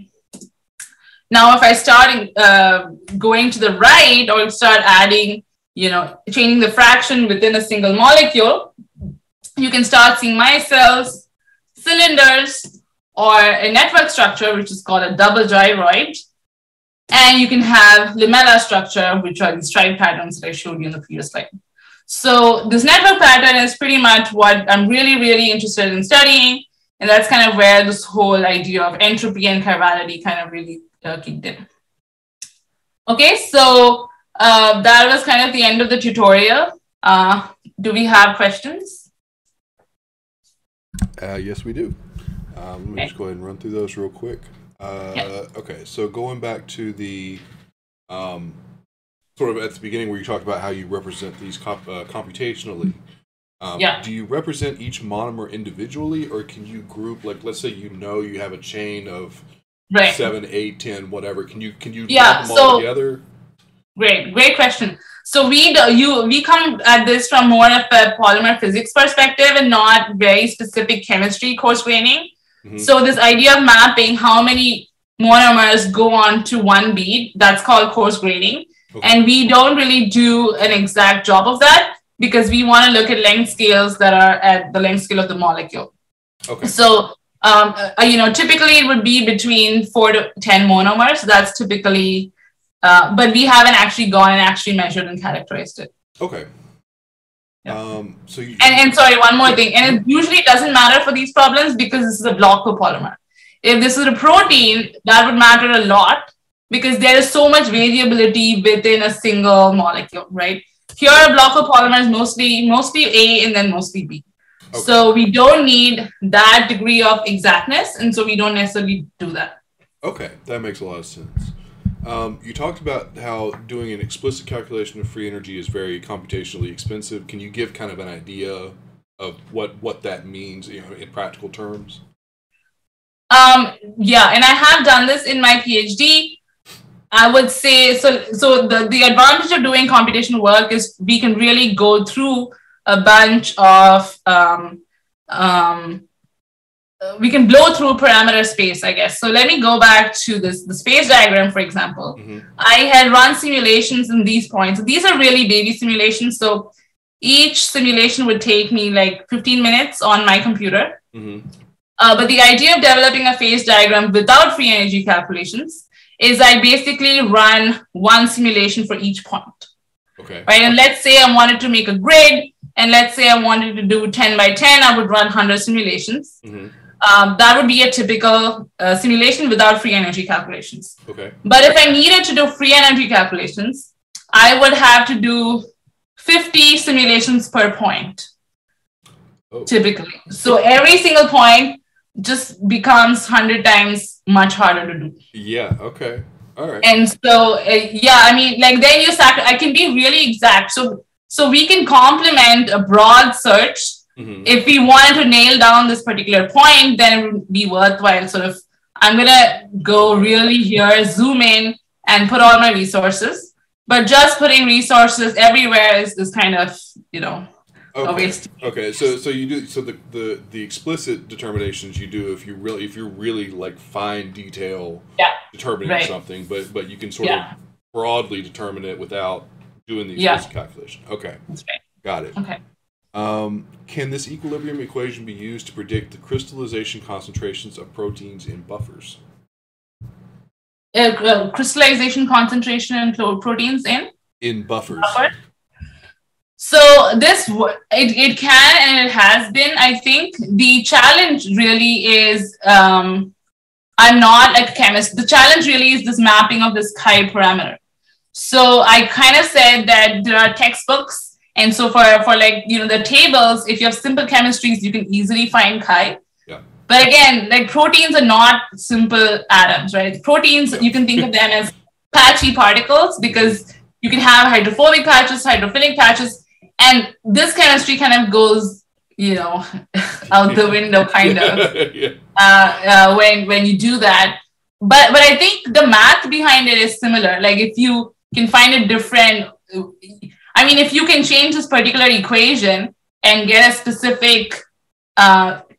Now, if I start going to the right or start adding, changing the fraction within a single molecule, you can start seeing micelles, cylinders, or a network structure, which is called a double gyroid. And you can have lamella structure, which are the stripe patterns that I showed you in the previous slide. So this network pattern is pretty much what I'm really, really interested in studying. And that's kind of where this whole idea of entropy and chirality kind of really kicked in. Okay, so that was kind of the end of the tutorial. Do we have questions? Yes, we do. Let me just go ahead and run through those real quick. Okay, so going back to the sort of at the beginning where you talked about how you represent these computationally. Do you represent each monomer individually, or can you group, like, let's say you have a chain of 7, 8, 10, whatever. Can you lump them all together? Great question. So we come at this from more of a polymer physics perspective and not very specific chemistry coarse graining. So this idea of mapping how many monomers go on to one bead, that's called coarse graining. And we don't really do an exact job of that because we want to look at length scales that are at the length scale of the molecule. So, typically it would be between 4 to 10 monomers. That's typically, but we haven't actually gone and actually measured and characterized it. And sorry, one more thing. And it usually doesn't matter for these problems because this is a block copolymer. If this is a protein, that would matter a lot because there is so much variability within a single molecule, right? Here, a block copolymer is mostly A and then mostly B. So we don't need that degree of exactness, and so we don't necessarily do that. Okay, that makes a lot of sense. You talked about how doing an explicit calculation of free energy is very computationally expensive. Can you give kind of an idea of what that means, in practical terms? Yeah, and I have done this in my PhD. I would say, so the advantage of doing computational work is we can really go through a bunch of, we can blow through parameter space, I guess. So let me go back to the space diagram, for example. I had run simulations in these points. These are really baby simulations. So each simulation would take me like 15 minutes on my computer. But the idea of developing a phase diagram without free energy calculations is I basically run one simulation for each point. Right? And let's say I wanted to make a grid, and let's say I wanted to do 10 by 10, I would run 100 simulations. That would be a typical simulation without free energy calculations. But if I needed to do free energy calculations, I would have to do 50 simulations per point, typically. So every single point just becomes 100 times much harder to do. All right. And so, I mean, like then I can be really exact. So we can complement a broad search. If we wanted to nail down this particular point, then it would be worthwhile. Sort of, I'm going to go really here, zoom in and put all my resources. But just putting resources everywhere is kind of, a waste. So you do the explicit determinations you do if you're really like fine detail determining something, but you can sort of broadly determine it without doing the explicit calculation. That's right. Got it. Can this equilibrium equation be used to predict the crystallization concentrations of proteins in buffers? Crystallization concentration in proteins in buffers. So it can and it has been. I think the challenge really is I'm not a chemist. The challenge really is this mapping of this chi parameter. So I kind of said that there are textbooks, and so for like the tables, if you have simple chemistries, you can easily find chi. But again, like proteins are not simple atoms, right? Proteins, you can think of them as patchy particles because you can have hydrophobic patches, hydrophilic patches, and this chemistry kind of goes, out the window, kind of, when you do that. But I think the math behind it is similar. Like if you can find a different, if you can change this particular equation and get a specific,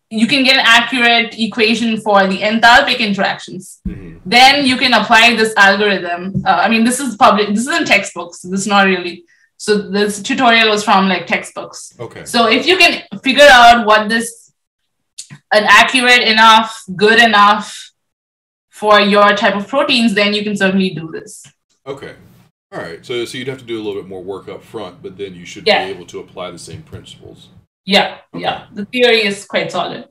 you can get an accurate equation for the enthalpic interactions. Then you can apply this algorithm. This is public. This is in textbooks. This is not really. So this tutorial was from like textbooks. So if you can figure out what an accurate enough, good enough for your type of proteins, then you can certainly do this. All right. So you'd have to do a little bit more work up front, but then you should be able to apply the same principles. The theory is quite solid.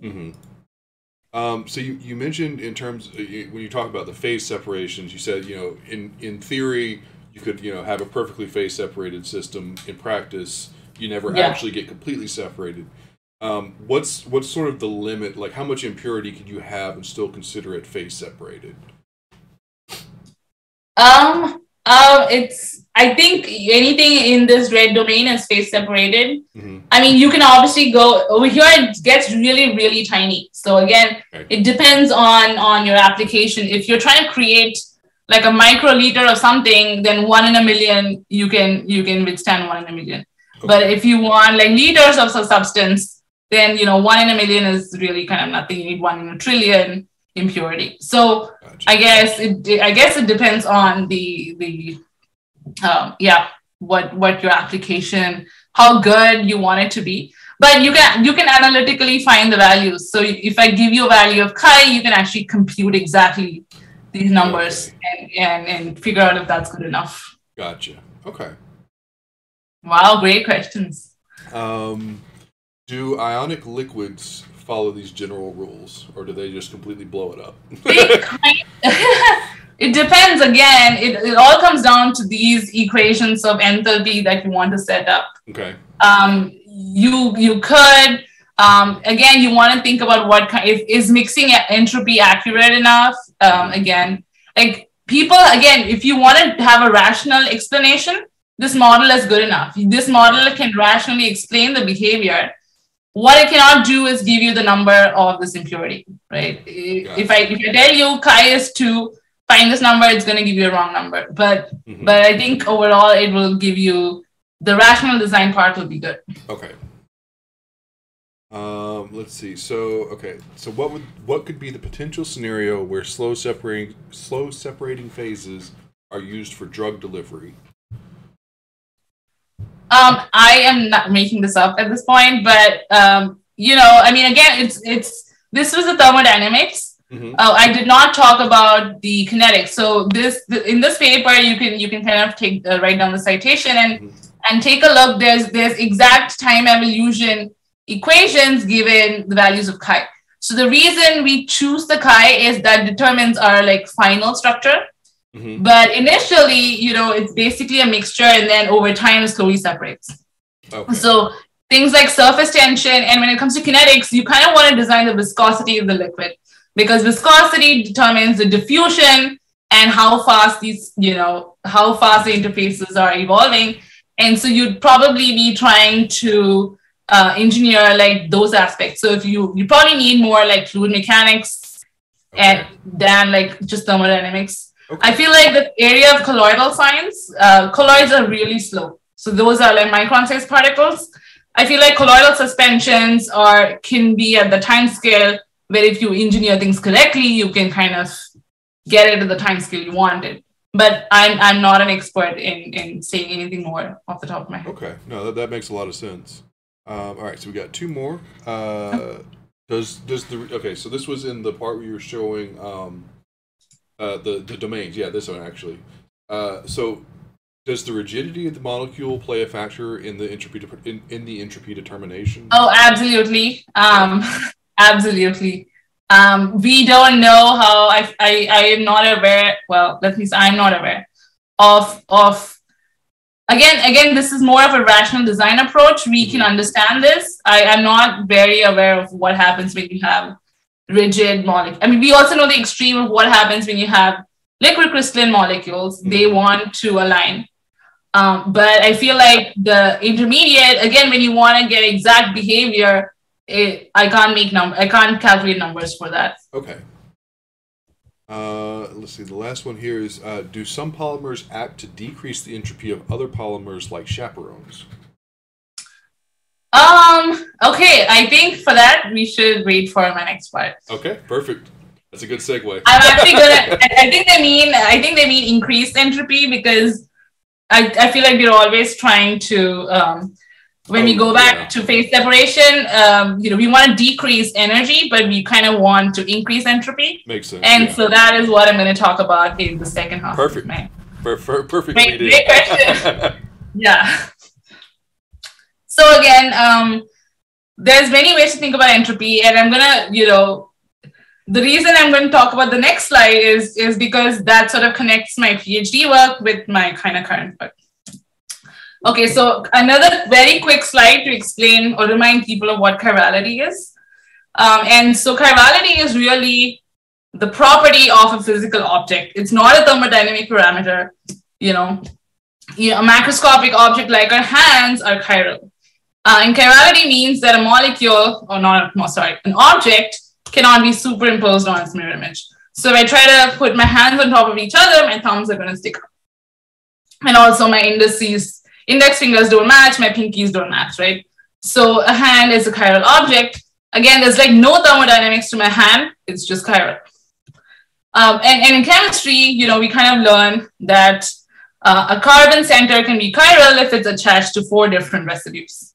So you mentioned in terms when you talk about the phase separations, you said in theory you could have a perfectly phase separated system. In practice, you never actually get completely separated. What's sort of the limit? Like, how much impurity could you have and still consider it phase separated? I think anything in this red domain is phase separated. I mean, you can obviously go over here, it gets really, really tiny. So again, it depends on your application. If you're trying to create like a microliter or something, then 1 in a million, you can withstand 1 in a million. Okay. But if you want like liters of substance, then 1 in a million is really kind of nothing. You need 1 in a trillion impurity. So gotcha. I guess it depends on what your application, how good you want it to be. But you can analytically find the values. So if I give you a value of chi, you can actually compute exactly these numbers and figure out if that's good enough. Gotcha. Okay. Wow, great questions. Do ionic liquids follow these general rules, or do they just completely blow it up? It depends. Again, it all comes down to these equations of enthalpy that you want to set up. Okay. You could again, you want to think about what is mixing entropy accurate enough. Again, like people, again, if you want to have a rational explanation, this model is good enough. This model can rationally explain the behavior. What it cannot do is give you the number of this impurity, right? If I tell you chi is 2, find this number, it's going to give you a wrong number. But I think overall it will give you the rational design part will be good. Okay. Let's see. So what could be the potential scenario where slow separating phases are used for drug delivery? I am not making this up at this point, but I mean, again, this was the thermodynamics. I did not talk about the kinetics. So in this paper, you can kind of write down the citation and take a look. There's exact time evolution equations given the values of chi. So the reason we choose the chi is that determines our like final structure. But initially, it's basically a mixture, and then over time it slowly separates. Okay. So things like surface tension, and when it comes to kinetics, you kind of want to design the viscosity of the liquid, because viscosity determines the diffusion and how fast the interfaces are evolving. And so you'd probably be trying to engineer like those aspects. So if you probably need more like fluid mechanics than like just thermodynamics. Okay. I feel like the area of colloidal science, colloids are really slow. So those are like micron-sized particles. I feel like colloidal suspensions can be at the time scale where if you engineer things correctly, you can kind of get it at the time scale you wanted. But I'm not an expert in saying anything more off the top of my head. Okay, no, that makes a lot of sense. All right, so we got 2 more. So this was in the part where you were showing the domains. Yeah, this one actually. So does the rigidity of the molecule play a factor in the entropy entropy determination? Oh, absolutely. Absolutely. We don't know how. I am not aware. Well, let me say I'm not aware of. Again, this is more of a rational design approach. We can understand this. I'm not very aware of what happens when you have rigid molecules. I mean, we also know the extreme of what happens when you have liquid crystalline molecules. They want to align. But I feel like the intermediate, again, when you want to get exact behavior, I can't calculate numbers for that. Okay. Let's see. The last one here is, do some polymers act to decrease the entropy of other polymers like chaperones? Okay, I think for that we should wait for my next part. Okay, perfect. That's a good segue. I'm actually gonna. I think they mean increased entropy, because I feel like we're always trying to when we go back to phase separation, we want to decrease energy, but we kind of want to increase entropy. Makes sense. And so that is what I'm going to talk about in the second half. Perfect. Perfect. Great question. Yeah. So again, there's many ways to think about entropy, and I'm gonna, the reason I'm going to talk about the next slide is because that sort of connects my PhD work with my kind of current work. Okay, so another very quick slide to explain or remind people of what chirality is. And so chirality is really the property of a physical object. It's not a thermodynamic parameter. A macroscopic object like our hands are chiral. And chirality means that a molecule, or not, sorry, an object cannot be superimposed on its mirror image. So if I try to put my hands on top of each other, my thumbs are going to stick up. And also my index fingers don't match, my pinkies don't match, right? So a hand is a chiral object. Again, there's like no thermodynamics to my hand, it's just chiral. And in chemistry, we kind of learn that a carbon center can be chiral if it's attached to 4 different residues,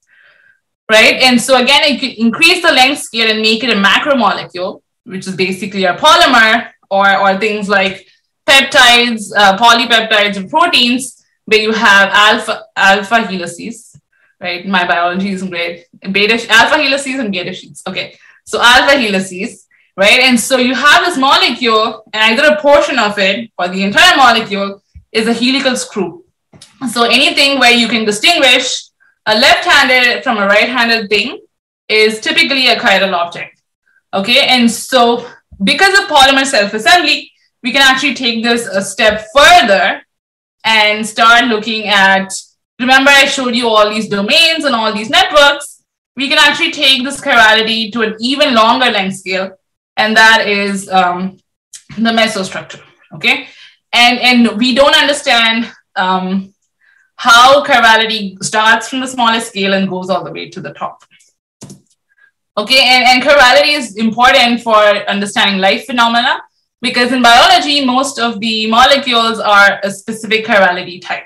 right? And so again, it could increase the length scale and make it a macromolecule, which is basically a polymer, or things like peptides, polypeptides, and proteins, where you have alpha helices, right? My biology isn't great. Alpha helices and beta sheets. Okay, so alpha helices, right? And so you have this molecule, and either a portion of it or the entire molecule is a helical screw. So anything where you can distinguish a left-handed from a right-handed thing is typically a chiral object. Okay, and so because of polymer self-assembly, we can actually take this a step further and start looking at, remember I showed you all these domains and all these networks, we can actually take this chirality to an even longer length scale, and that is the Meso Structure, okay? And we don't understand how chirality starts from the smallest scale and goes all the way to the top. Okay, and chirality is important for understanding life phenomena, because in biology, most of the molecules are a specific chirality type.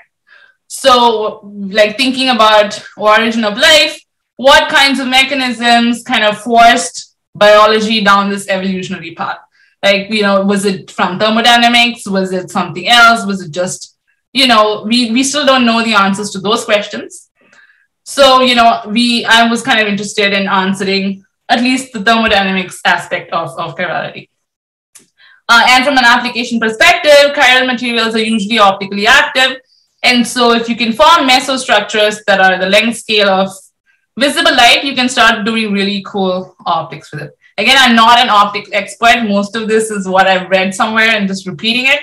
So like thinking about origin of life, what kinds of mechanisms kind of forced biology down this evolutionary path? Like, was it from thermodynamics? Was it something else? Was it just, we still don't know the answers to those questions. So, I was kind of interested in answering at least the thermodynamics aspect of chirality. And from an application perspective, chiral materials are usually optically active. And so if you can form mesostructures that are the length scale of visible light, you can start doing really cool optics with it. Again, I'm not an optics expert. Most of this is what I've read somewhere and just repeating it.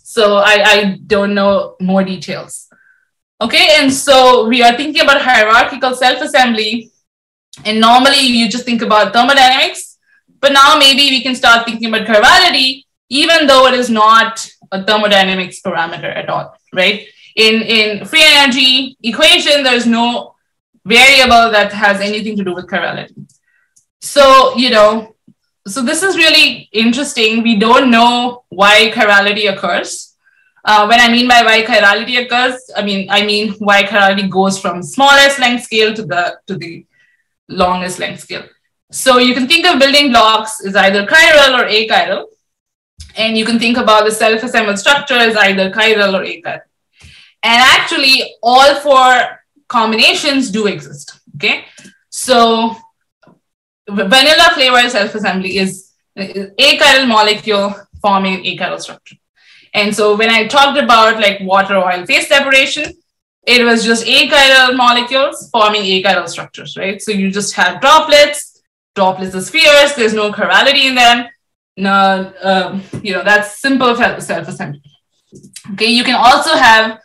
So I don't know more details. Okay, and so we are thinking about hierarchical self-assembly. And normally you just think about thermodynamics, but now maybe we can start thinking about chirality, even though it is not a thermodynamics parameter at all, right? In free energy equation, there's no variable that has anything to do with chirality. So, so this is really interesting. We don't know why chirality occurs. When I mean by why chirality occurs, I mean why chirality goes from smallest length scale to the longest length scale. So you can think of building blocks as either chiral or achiral. And you can think about the self-assembled structure as either chiral or achiral. And actually, all 4 combinations do exist, okay? So vanilla flavor self-assembly is achiral molecule forming achiral structure. And so when I talked about like water oil phase separation, it was just achiral molecules forming achiral structures, right? So you just have droplets are spheres, there's no chirality in them. No, that's simple self-assembly. Okay, you can also have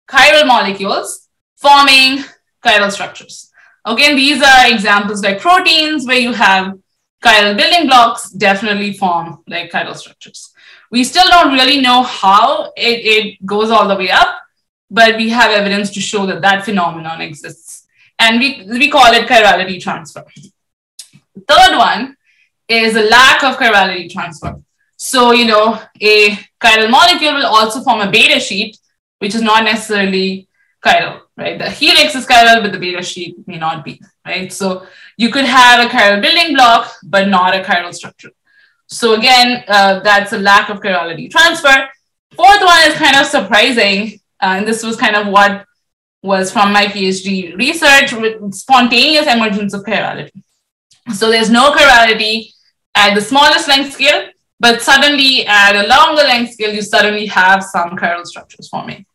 chiral molecules forming chiral structures. Okay, and these are examples like proteins where you have chiral building blocks definitely form like chiral structures. We still don't really know how it goes all the way up, but we have evidence to show that that phenomenon exists. And we call it chirality transfer. The third one is a lack of chirality transfer. So, a chiral molecule will also form a beta sheet, which is not necessarily chiral, right? The helix is chiral, but the beta sheet may not be, right? So you could have a chiral building block, but not a chiral structure. So again, that's a lack of chirality transfer. Fourth one is kind of surprising. And this was kind of what was from my PhD research with spontaneous emergence of chirality. So there's no chirality at the smallest length scale, but suddenly at a longer length scale, you suddenly have some chiral structures forming.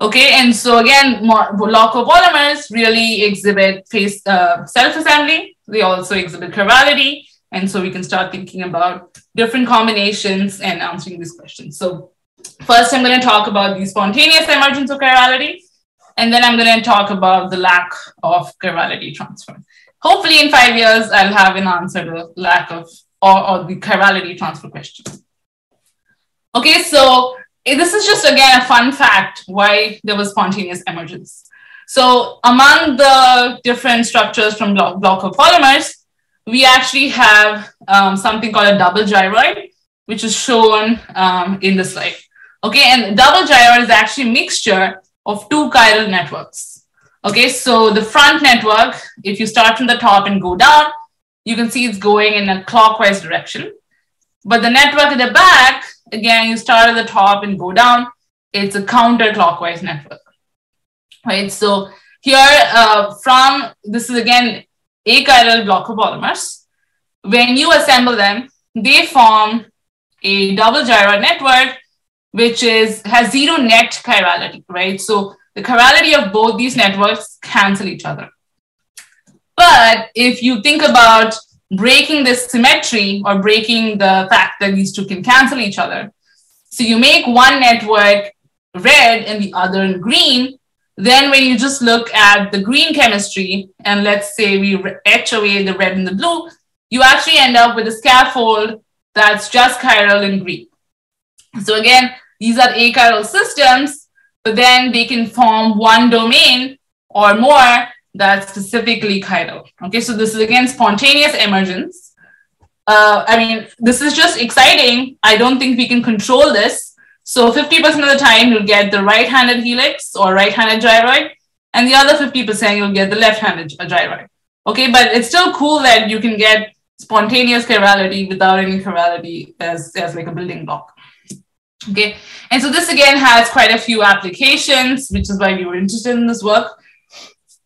Okay, and so again, block copolymers really exhibit phase self-assembly. They also exhibit chirality. And so we can start thinking about different combinations and answering these questions. So first, I'm going to talk about the spontaneous emergence of chirality. And then I'm going to talk about the lack of chirality transfer. Hopefully in 5 years, I'll have an answer to lack of or the chirality transfer question. Okay, so this is just, again, a fun fact why there was spontaneous emergence. So among the different structures from block copolymers, we actually have something called a double gyroid, which is shown in the slide. Okay, and double gyroid is actually a mixture of two chiral networks. Okay, so the front network, if you start from the top and go down, you can see it's going in a clockwise direction. But the network at the back, again, you start at the top and go down, it's a counterclockwise network. Right, so here this is again achiral block copolymers. When you assemble them, they form a double gyroid network, which has zero net chirality, right? So the chirality of both these networks cancel each other. But if you think about breaking this symmetry or breaking the fact that these two can cancel each other, so you make one network red and the other in green, then when you just look at the green chemistry, and let's say we etch away the red and the blue, you actually end up with a scaffold that's just chiral in green. So again, these are achiral systems, but then they can form one domain or more that's specifically chiral. Okay, so this is again spontaneous emergence. I mean, this is just exciting. I don't think we can control this. So 50% of the time, you'll get the right-handed helix or right-handed gyroid, and the other 50%, you'll get the left-handed gyroid. Okay, but it's still cool that you can get spontaneous chirality without any chirality as like a building block. Okay, and so this again has quite a few applications, which is why we were interested in this work.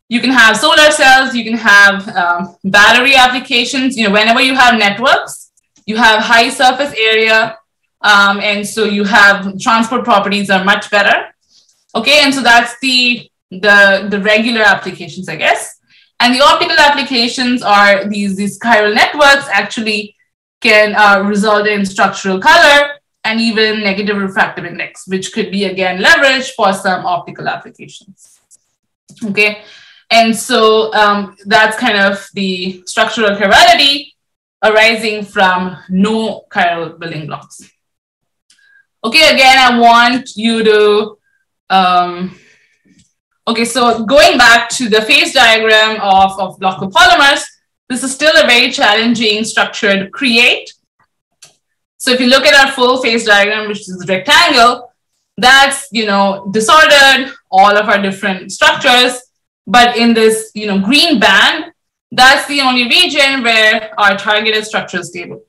You can have solar cells, you can have battery applications. You know, whenever you have networks, you have high surface area, and so you have transport properties are much better. Okay, and so that's the regular applications, I guess. And the optical applications are these chiral networks actually can result in structural color and even negative refractive index, which could be again leveraged for some optical applications. Okay, and so that's kind of the structural chirality arising from no chiral building blocks. Okay, again, I want you to, okay, so going back to the phase diagram of block copolymers, this is still a very challenging structure to create. So if you look at our full phase diagram, which is a rectangle, that's, you know, disordered, all of our different structures, but in this, you know, green band, that's the only region where our targeted structure is stable.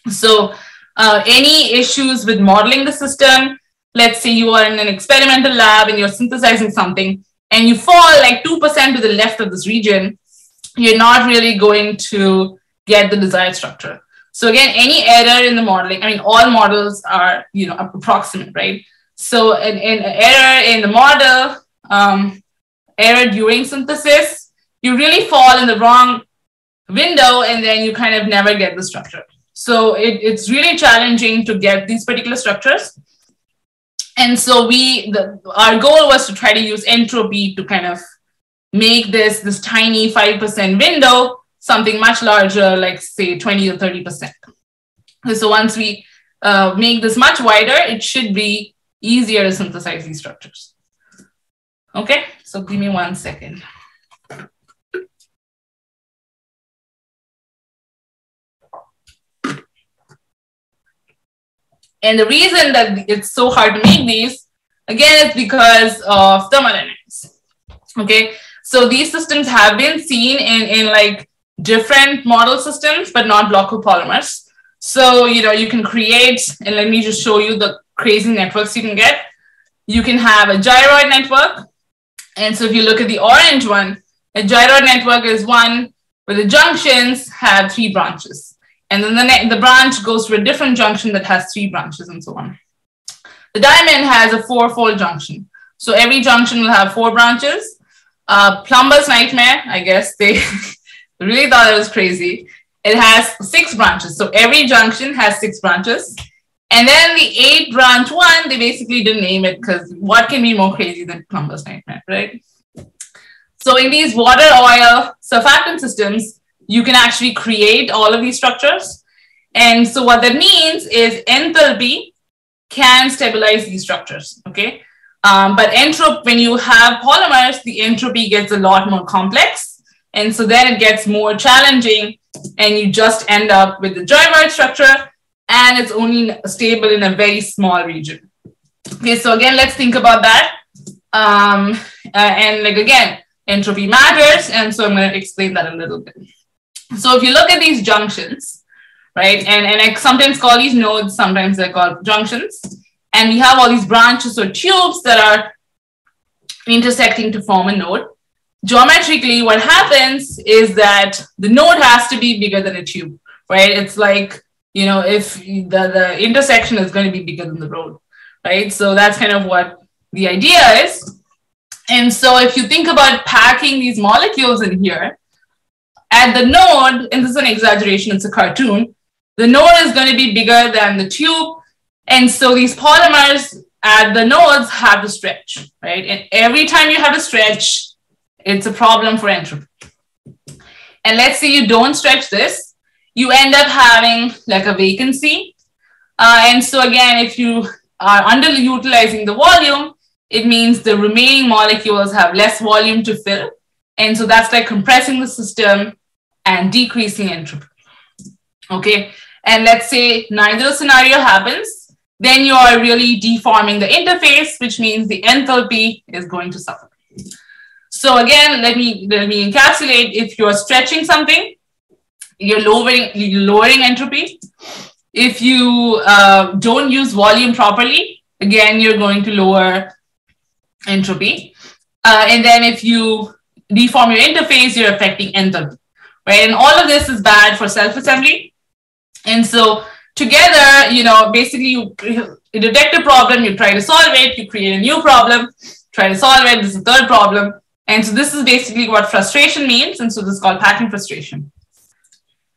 So any issues with modeling the system, let's say you are in an experimental lab and you're synthesizing something and you fall like 2% to the left of this region, you're not really going to get the desired structure. So again, any error in the modeling, I mean, all models are, you know, approximate, right? So an error in the model, error during synthesis, you really fall in the wrong window and then you kind of never get the structure. So it's really challenging to get these particular structures. And so our goal was to try to use entropy to kind of make this tiny 5% window something much larger, like say 20 or 30%. So once we make this much wider, it should be easier to synthesize these structures. Okay, so give me 1 second. And the reason that it's so hard to make these, again, is because of thermodynamics. Okay, so these systems have been seen in like different model systems, but not block copolymers. So, you know, you can create, and let me just show you the crazy networks you can get. You can have a gyroid network. And so if you look at the orange one, a gyroid network is one where the junctions have 3 branches. And then the branch goes to a different junction that has 3 branches and so on. The diamond has a 4-fold junction. So every junction will have 4 branches. Plumber's nightmare, I guess they really thought it was crazy. It has 6 branches. So every junction has 6 branches. And then the 8 branch one, they basically didn't name it because what can be more crazy than plumber's nightmare, right? So in these water, oil, surfactant systems, you can actually create all of these structures. And so what that means is enthalpy can stabilize these structures, okay? But when you have polymers, the entropy gets a lot more complex. And so then it gets more challenging and you just end up with the gyroid structure and it's only stable in a very small region. Okay, so again, let's think about that. And like again, entropy matters. And so I'm going to explain that a little bit. So if you look at these junctions, right, and I sometimes call these nodes, sometimes they're called junctions. And we have all these branches or tubes that are intersecting to form a node. Geometrically, what happens is that the node has to be bigger than a tube, right? It's like, you know, if the intersection is going to be bigger than the road, right? So that's kind of what the idea is. And so if you think about packing these molecules in here, at the node, and this is an exaggeration, it's a cartoon, the node is going to be bigger than the tube. And so these polymers at the nodes have to stretch, right? And every time you have to stretch, it's a problem for entropy. And let's say you don't stretch this, you end up having like a vacancy. And so again, if you are underutilizing the volume, it means the remaining molecules have less volume to fill. And so that's like compressing the system and decreasing entropy. Okay. And let's say neither scenario happens, then you are really deforming the interface, which means the enthalpy is going to suffer. So again, let me encapsulate. If you're stretching something, you're lowering entropy. If you don't use volume properly, again, you're going to lower entropy. And then if you deform your interface, you're affecting enthalpy, right? And all of this is bad for self-assembly. And so together, you know, basically you detect a problem, you try to solve it, you create a new problem, try to solve it, this is the third problem. And so this is basically what frustration means. And so this is called packing frustration.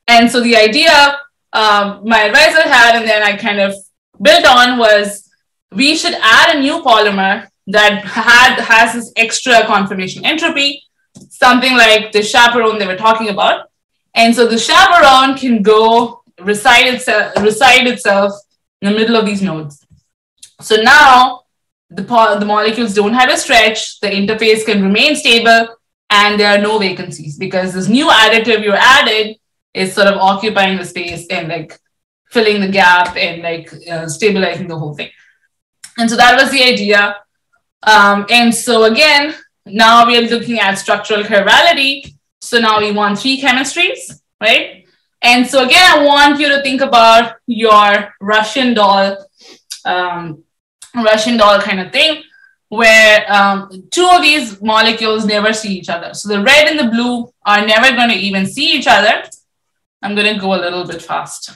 And so the idea my advisor had, and then I kind of built on, was we should add a new polymer that has this extra conformational entropy, something like the chaperone they were talking about. And so the chaperone can go reside itself in the middle of these nodes. So now the molecules don't have a stretch, the interface can remain stable, and there are no vacancies because this new additive you added is sort of occupying the space and like filling the gap and like stabilizing the whole thing. And so that was the idea. And so again, now we are looking at structural chirality. So now we want 3 chemistries, right? And so again, I want you to think about your Russian doll kind of thing, where 2 of these molecules never see each other. So the red and the blue are never going to even see each other. I'm going to go a little bit fast.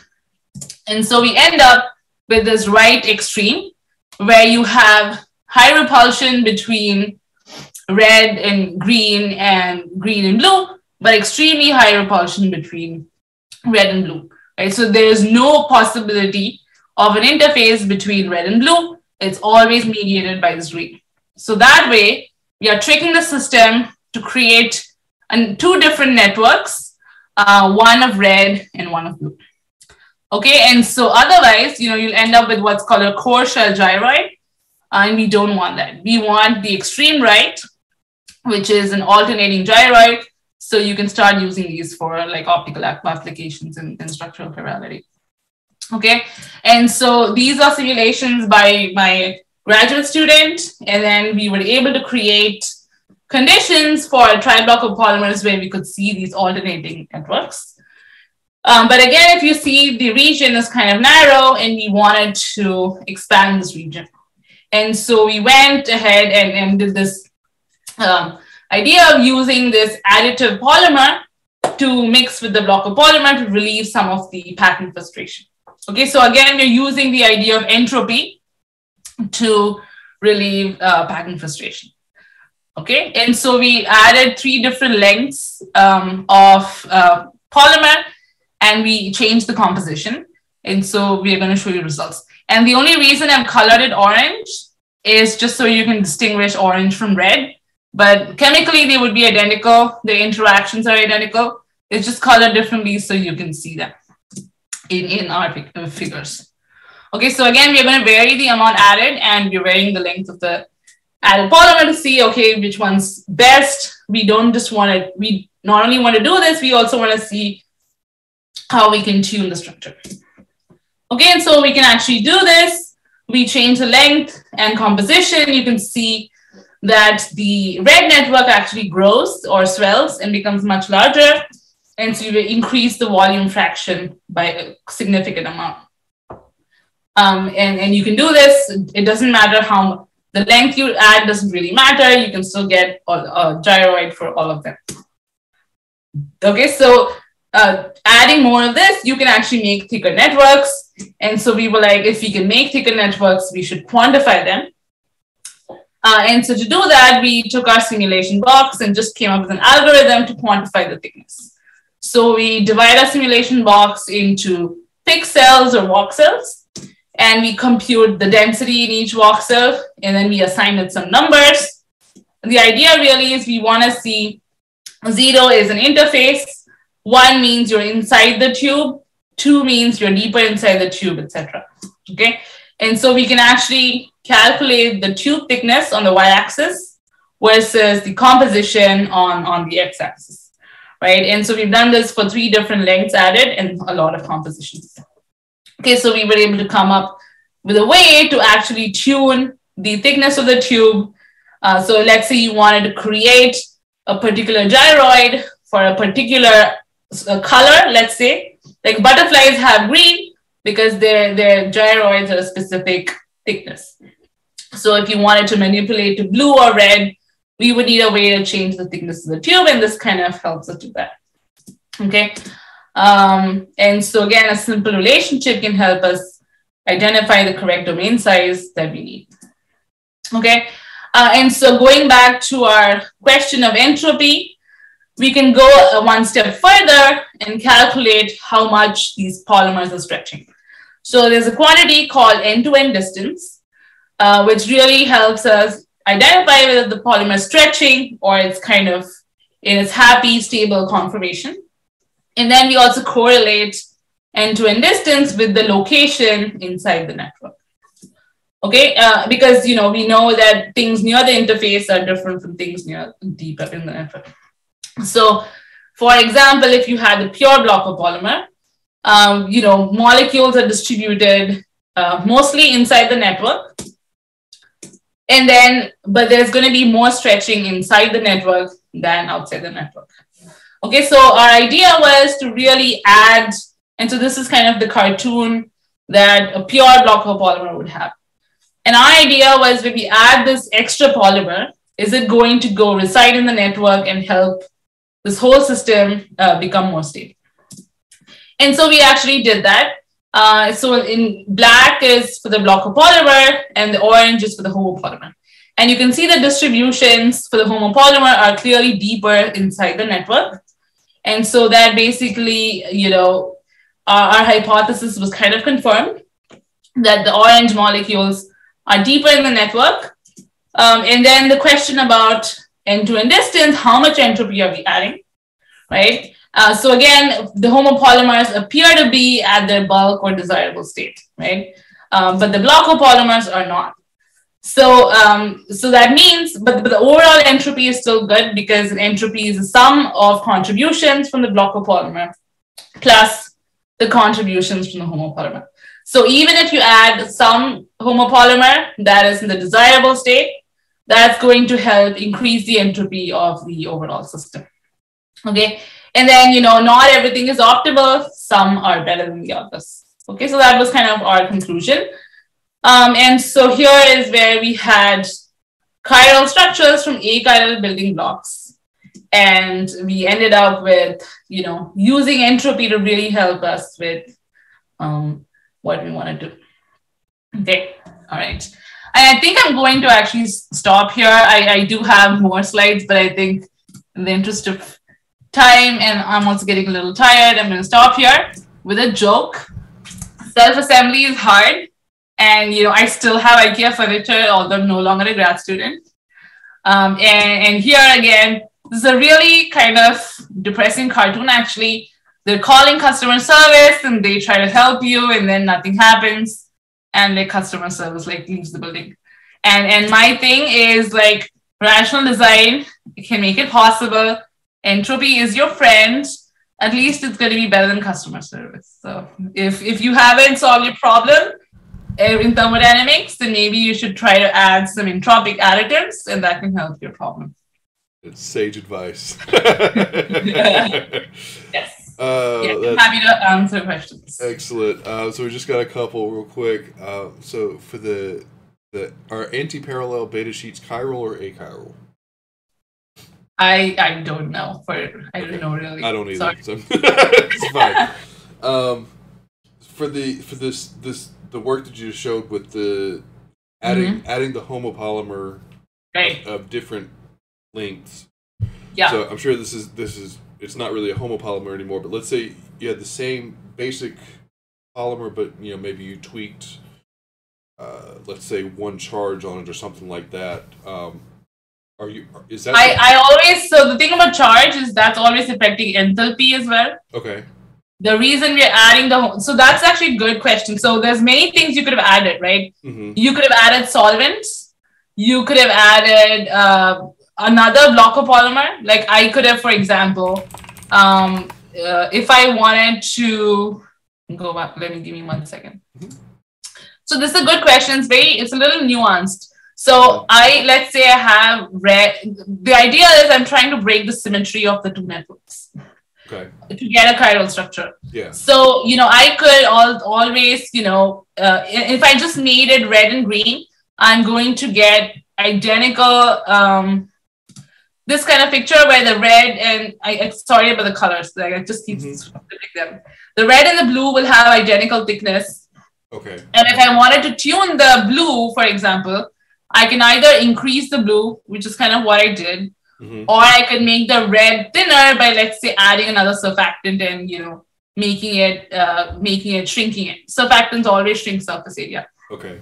And so we end up with this right extreme where you have high repulsion between red and green and blue, but extremely high repulsion between red and blue, right? So there's no possibility of an interface between red and blue. It's always mediated by this green. So that way, we are tricking the system to create 2 different networks, one of red and one of blue. Okay, and so otherwise, you know, you'll end up with what's called a core shell gyroid, and we don't want that. We want the extreme right, which is an alternating gyroid. So you can start using these for like optical applications in structural chirality. Okay, and so these are simulations by my graduate student, and then we were able to create conditions for a tri-block of polymers where we could see these alternating networks. But again, if you see, the region is kind of narrow and we wanted to expand this region. And so we went ahead and did this idea of using this additive polymer to mix with the block of polymer to relieve some of the packing frustration. Okay, so again, we're using the idea of entropy to relieve packing frustration. Okay, and so we added 3 different lengths of polymer, and we changed the composition. And so we're going to show you results. And the only reason I've colored it orange is just so you can distinguish orange from red. But chemically, they would be identical. The interactions are identical. It's just colored differently so you can see them in our figures. Okay, so again, we're going to vary the amount added, and we're varying the length of the added polymer to see, okay, which one's best. We don't just want to, we not only want to do this, we also want to see how we can tune the structure. Okay, and so we can actually do this. We change the length and composition. You can see that the red network actually grows or swells and becomes much larger. And so you increase the volume fraction by a significant amount. And you can do this. It doesn't matter how the length you add doesn't really matter. You can still get a gyroid for all of them. Okay, so adding more of this, you can actually make thicker networks. And so we were like, if we can make thicker networks, we should quantify them. And so to do that, we took our simulation box and just came up with an algorithm to quantify the thickness. So we divide our simulation box into thick cells or walk cells, and we compute the density in each walk cell, and then we assign it some numbers. The idea really is we want to see 0 is an interface, 1 means you're inside the tube, 2 means you're deeper inside the tube, etc. Okay, and so we can actually calculate the tube thickness on the y-axis versus the composition on the x-axis, right? And so we've done this for 3 different lengths added and a lot of compositions. Okay, so we were able to come up with a way to actually tune the thickness of the tube. So let's say you wanted to create a particular gyroid for a particular color, let's say, like butterflies have green because their gyroids are a specific thickness. So if you wanted to manipulate to blue or red, we would need a way to change the thickness of the tube, and this kind of helps us do that. Okay. And so again, a simple relationship can help us identify the correct domain size that we need. Okay. And so going back to our question of entropy, we can go one step further and calculate how much these polymers are stretching. So there's a quantity called end-to-end distance, which really helps us identify whether the polymer is stretching or it's kind of in its happy, stable conformation. And then we also correlate end-to-end distance with the location inside the network. Okay, because we know that things near the interface are different from things near deeper in the network. So, for example, if you had a pure block of polymer, molecules are distributed mostly inside the network, and then but there's going to be more stretching inside the network than outside the network. Okay, so our idea was to really add, and so this is kind of the cartoon that a pure block of polymer would have. And our idea was when we add this extra polymer, is it going to go reside in the network and help this whole system become more stable? And so we actually did that. So in black is for the block of polymer and the orange is for the homopolymer. And you can see the distributions for the homopolymer are clearly deeper inside the network. And so that basically, our hypothesis was kind of confirmed that the orange molecules are deeper in the network. And then the question about end-to-end distance, how much entropy are we adding, right? So again, the homopolymers appear to be at their bulk or desirable state, right? But the block of polymers are not. So, so that means, but the overall entropy is still good because entropy is the sum of contributions from the block of polymer plus the contributions from the homopolymer. So even if you add some homopolymer that is in the desirable state, that's going to help increase the entropy of the overall system. Okay. And then, not everything is optimal. Some are better than the others. Okay. So that was kind of our conclusion. And so here is where we had chiral structures from achiral building blocks. And we ended up with, using entropy to really help us with what we want to do. Okay. All right. And I think I'm going to actually stop here. I do have more slides, but I think in the interest of time, and I'm also getting a little tired, I'm going to stop here with a joke. Self-assembly is hard. And, I still have IKEA furniture, although I'm no longer a grad student. And here again, this is a really kind of depressing cartoon, actually. They're calling customer service and they try to help you and then nothing happens. And the customer service leaves the building. And my thing is rational design can make it possible. Entropy is your friend. At least it's going to be better than customer service. So if you haven't solved your problem in thermodynamics, then maybe you should try to add some entropic additives and that can help your problem. It's sage advice. Yes. I'm happy to answer questions. Excellent. So we just got a couple real quick. So for the are anti-parallel beta sheets chiral or achiral? I don't know. I don't know really. I don't either. So it's fine. For the work that you just showed with the adding the homopolymer of different lengths. Yeah. So I'm sure this is it's not really a homopolymer anymore, but let's say you had the same basic polymer, but maybe you tweaked let's say one charge on it or something like that. Is that I always, so the thing about charge is that's always affecting enthalpy as well. Okay. The reason we're adding so that's actually a good question. So there's many things you could have added, right? Mm-hmm. You could have added solvents. You could have added another block of polymer. Like I could have, for example, if I wanted to go back, give me 1 second. Mm-hmm. So this is a good question. It's a little nuanced. So let's say I have red. The idea is I'm trying to break the symmetry of the two networks. Okay. To get a chiral structure. Yeah. So, I could always, if I just made it red and green, I'm going to get identical, this kind of picture where the red and, sorry about the colors, I just keep flipping them. The red and the blue will have identical thickness. Okay. And if I wanted to tune the blue, for example, I can either increase the blue, which is kind of what I did, or I could make the red thinner by, let's say, adding another surfactant and, making it, shrinking it. Surfactants always shrink surface area. Okay.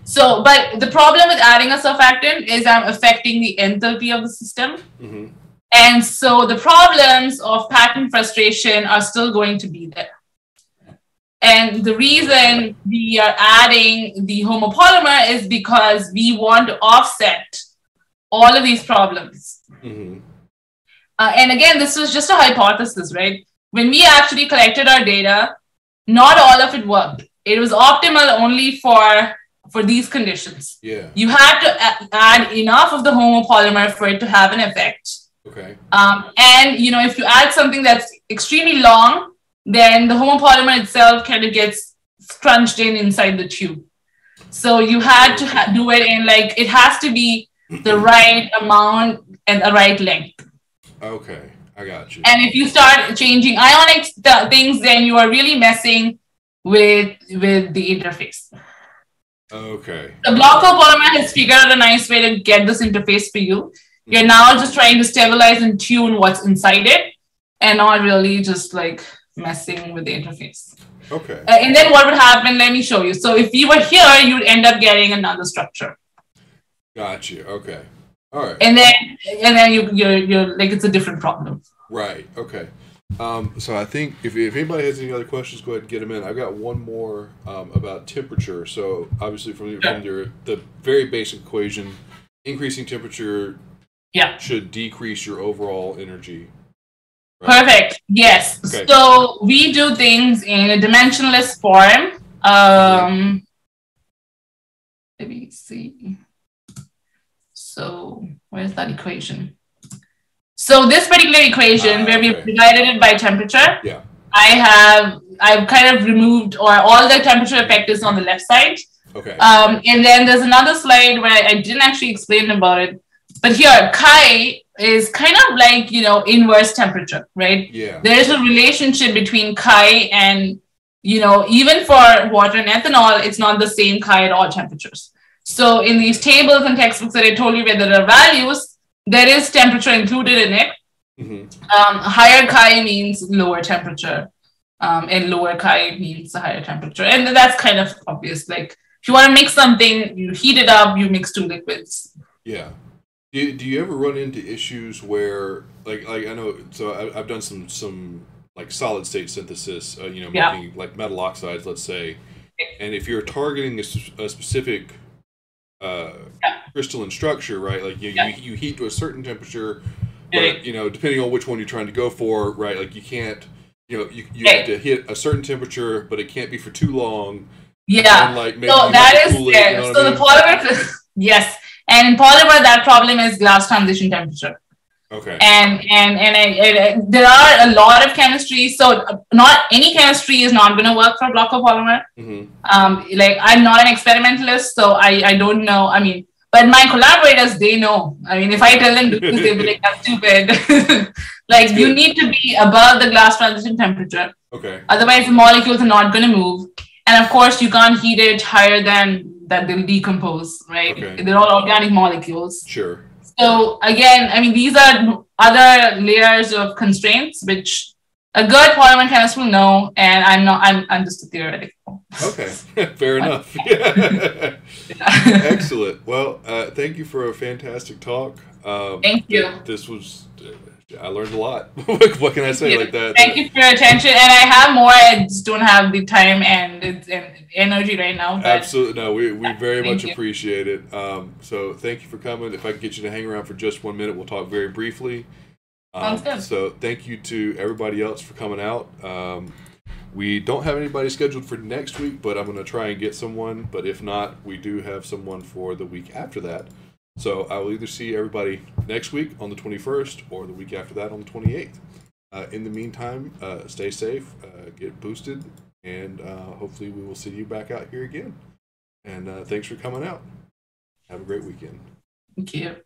So, but the problem with adding a surfactant is I'm affecting the enthalpy of the system. Mm-hmm. And so the problems of pattern frustration are still going to be there. And the reason we are adding the homopolymer is because we want to offset all of these problems. Mm-hmm. And again, this was just a hypothesis, right? When we actually collected our data, not all of it worked. It was optimal only for these conditions. Yeah. You had to add enough of the homopolymer for it to have an effect. Okay. And, if you add something that's extremely long, then the homopolymer itself kind of gets scrunched inside the tube. So you had to do it in it has to be the right amount and the right length. Okay, I got you. And if you start changing ionic things, then you are really messing with the interface. Okay. The block copolymer has figured out a nice way to get this interface for you. You're now just trying to stabilize and tune what's inside it and not really just messing with the interface. Okay. And then what would happen, let me show you. So if you were here, you'd end up getting another structure. Got you. Okay. All right. And then you're it's a different problem. Right. Okay. So I think if anybody has any other questions, go ahead and get them in. I've got one more about temperature. So obviously from the very basic equation, increasing temperature should decrease your overall energy. Right? Perfect. Yes. Okay. So we do things in a dimensionless form. Let me see. So where's that equation? So this particular equation where we've divided it by temperature, I've kind of removed, or all the temperature effect is on the left side. Okay. And then there's another slide where I didn't actually explain about it. But here, chi is kind of inverse temperature, right? Yeah. There is a relationship between chi and, even for water and ethanol, it's not the same chi at all temperatures. So in these tables and textbooks that I told you where there are values, there is temperature included in it. Higher chi means lower temperature, and lower chi means the higher temperature. And that's kind of obvious. Like if you want to mix something, you heat it up, you mix two liquids. Yeah. Do you ever run into issues where, like I know, so I've done some like solid state synthesis, making like metal oxides, let's say, and if you're targeting a specific crystalline structure, right? Like you heat to a certain temperature, but depending on which one you're trying to go for, right? Like you can't, you have to hit a certain temperature, but it can't be for too long. Yeah. And like maybe so that is there. So the polymer, yes. And in polymer, that problem is glass transition temperature. Okay. And there are a lot of chemistries. So not any chemistry is not going to work for block polymer. Like I'm not an experimentalist, so I don't know. I mean, but my collaborators, they know. I mean, if I tell them do this, they'll be like, that's stupid. Like you need to be above the glass transition temperature. Okay. Otherwise, the molecules are not going to move. And of course, you can't heat it higher than that they'll decompose, right? Okay. They're all organic molecules. Sure. So again, I mean, these are other layers of constraints, which a good polymer chemist will know, and I'm just a theoretical. Okay, fair enough. Excellent. Well, thank you for a fantastic talk. Thank you. This was... I learned a lot. What can I say like that? Thank you for your attention. And I have more. I just don't have the time and energy right now. But absolutely. No, we very much appreciate it. So thank you for coming. If I can get you to hang around for just 1 minute, we'll talk very briefly. Sounds good. So thank you to everybody else for coming out. We don't have anybody scheduled for next week, but I'm going to try and get someone. But if not, we do have someone for the week after that. So I will either see everybody next week on the 21st or the week after that on the 28th. In the meantime, stay safe, get boosted, and hopefully we will see you back out here again. And thanks for coming out. Have a great weekend. Thank you.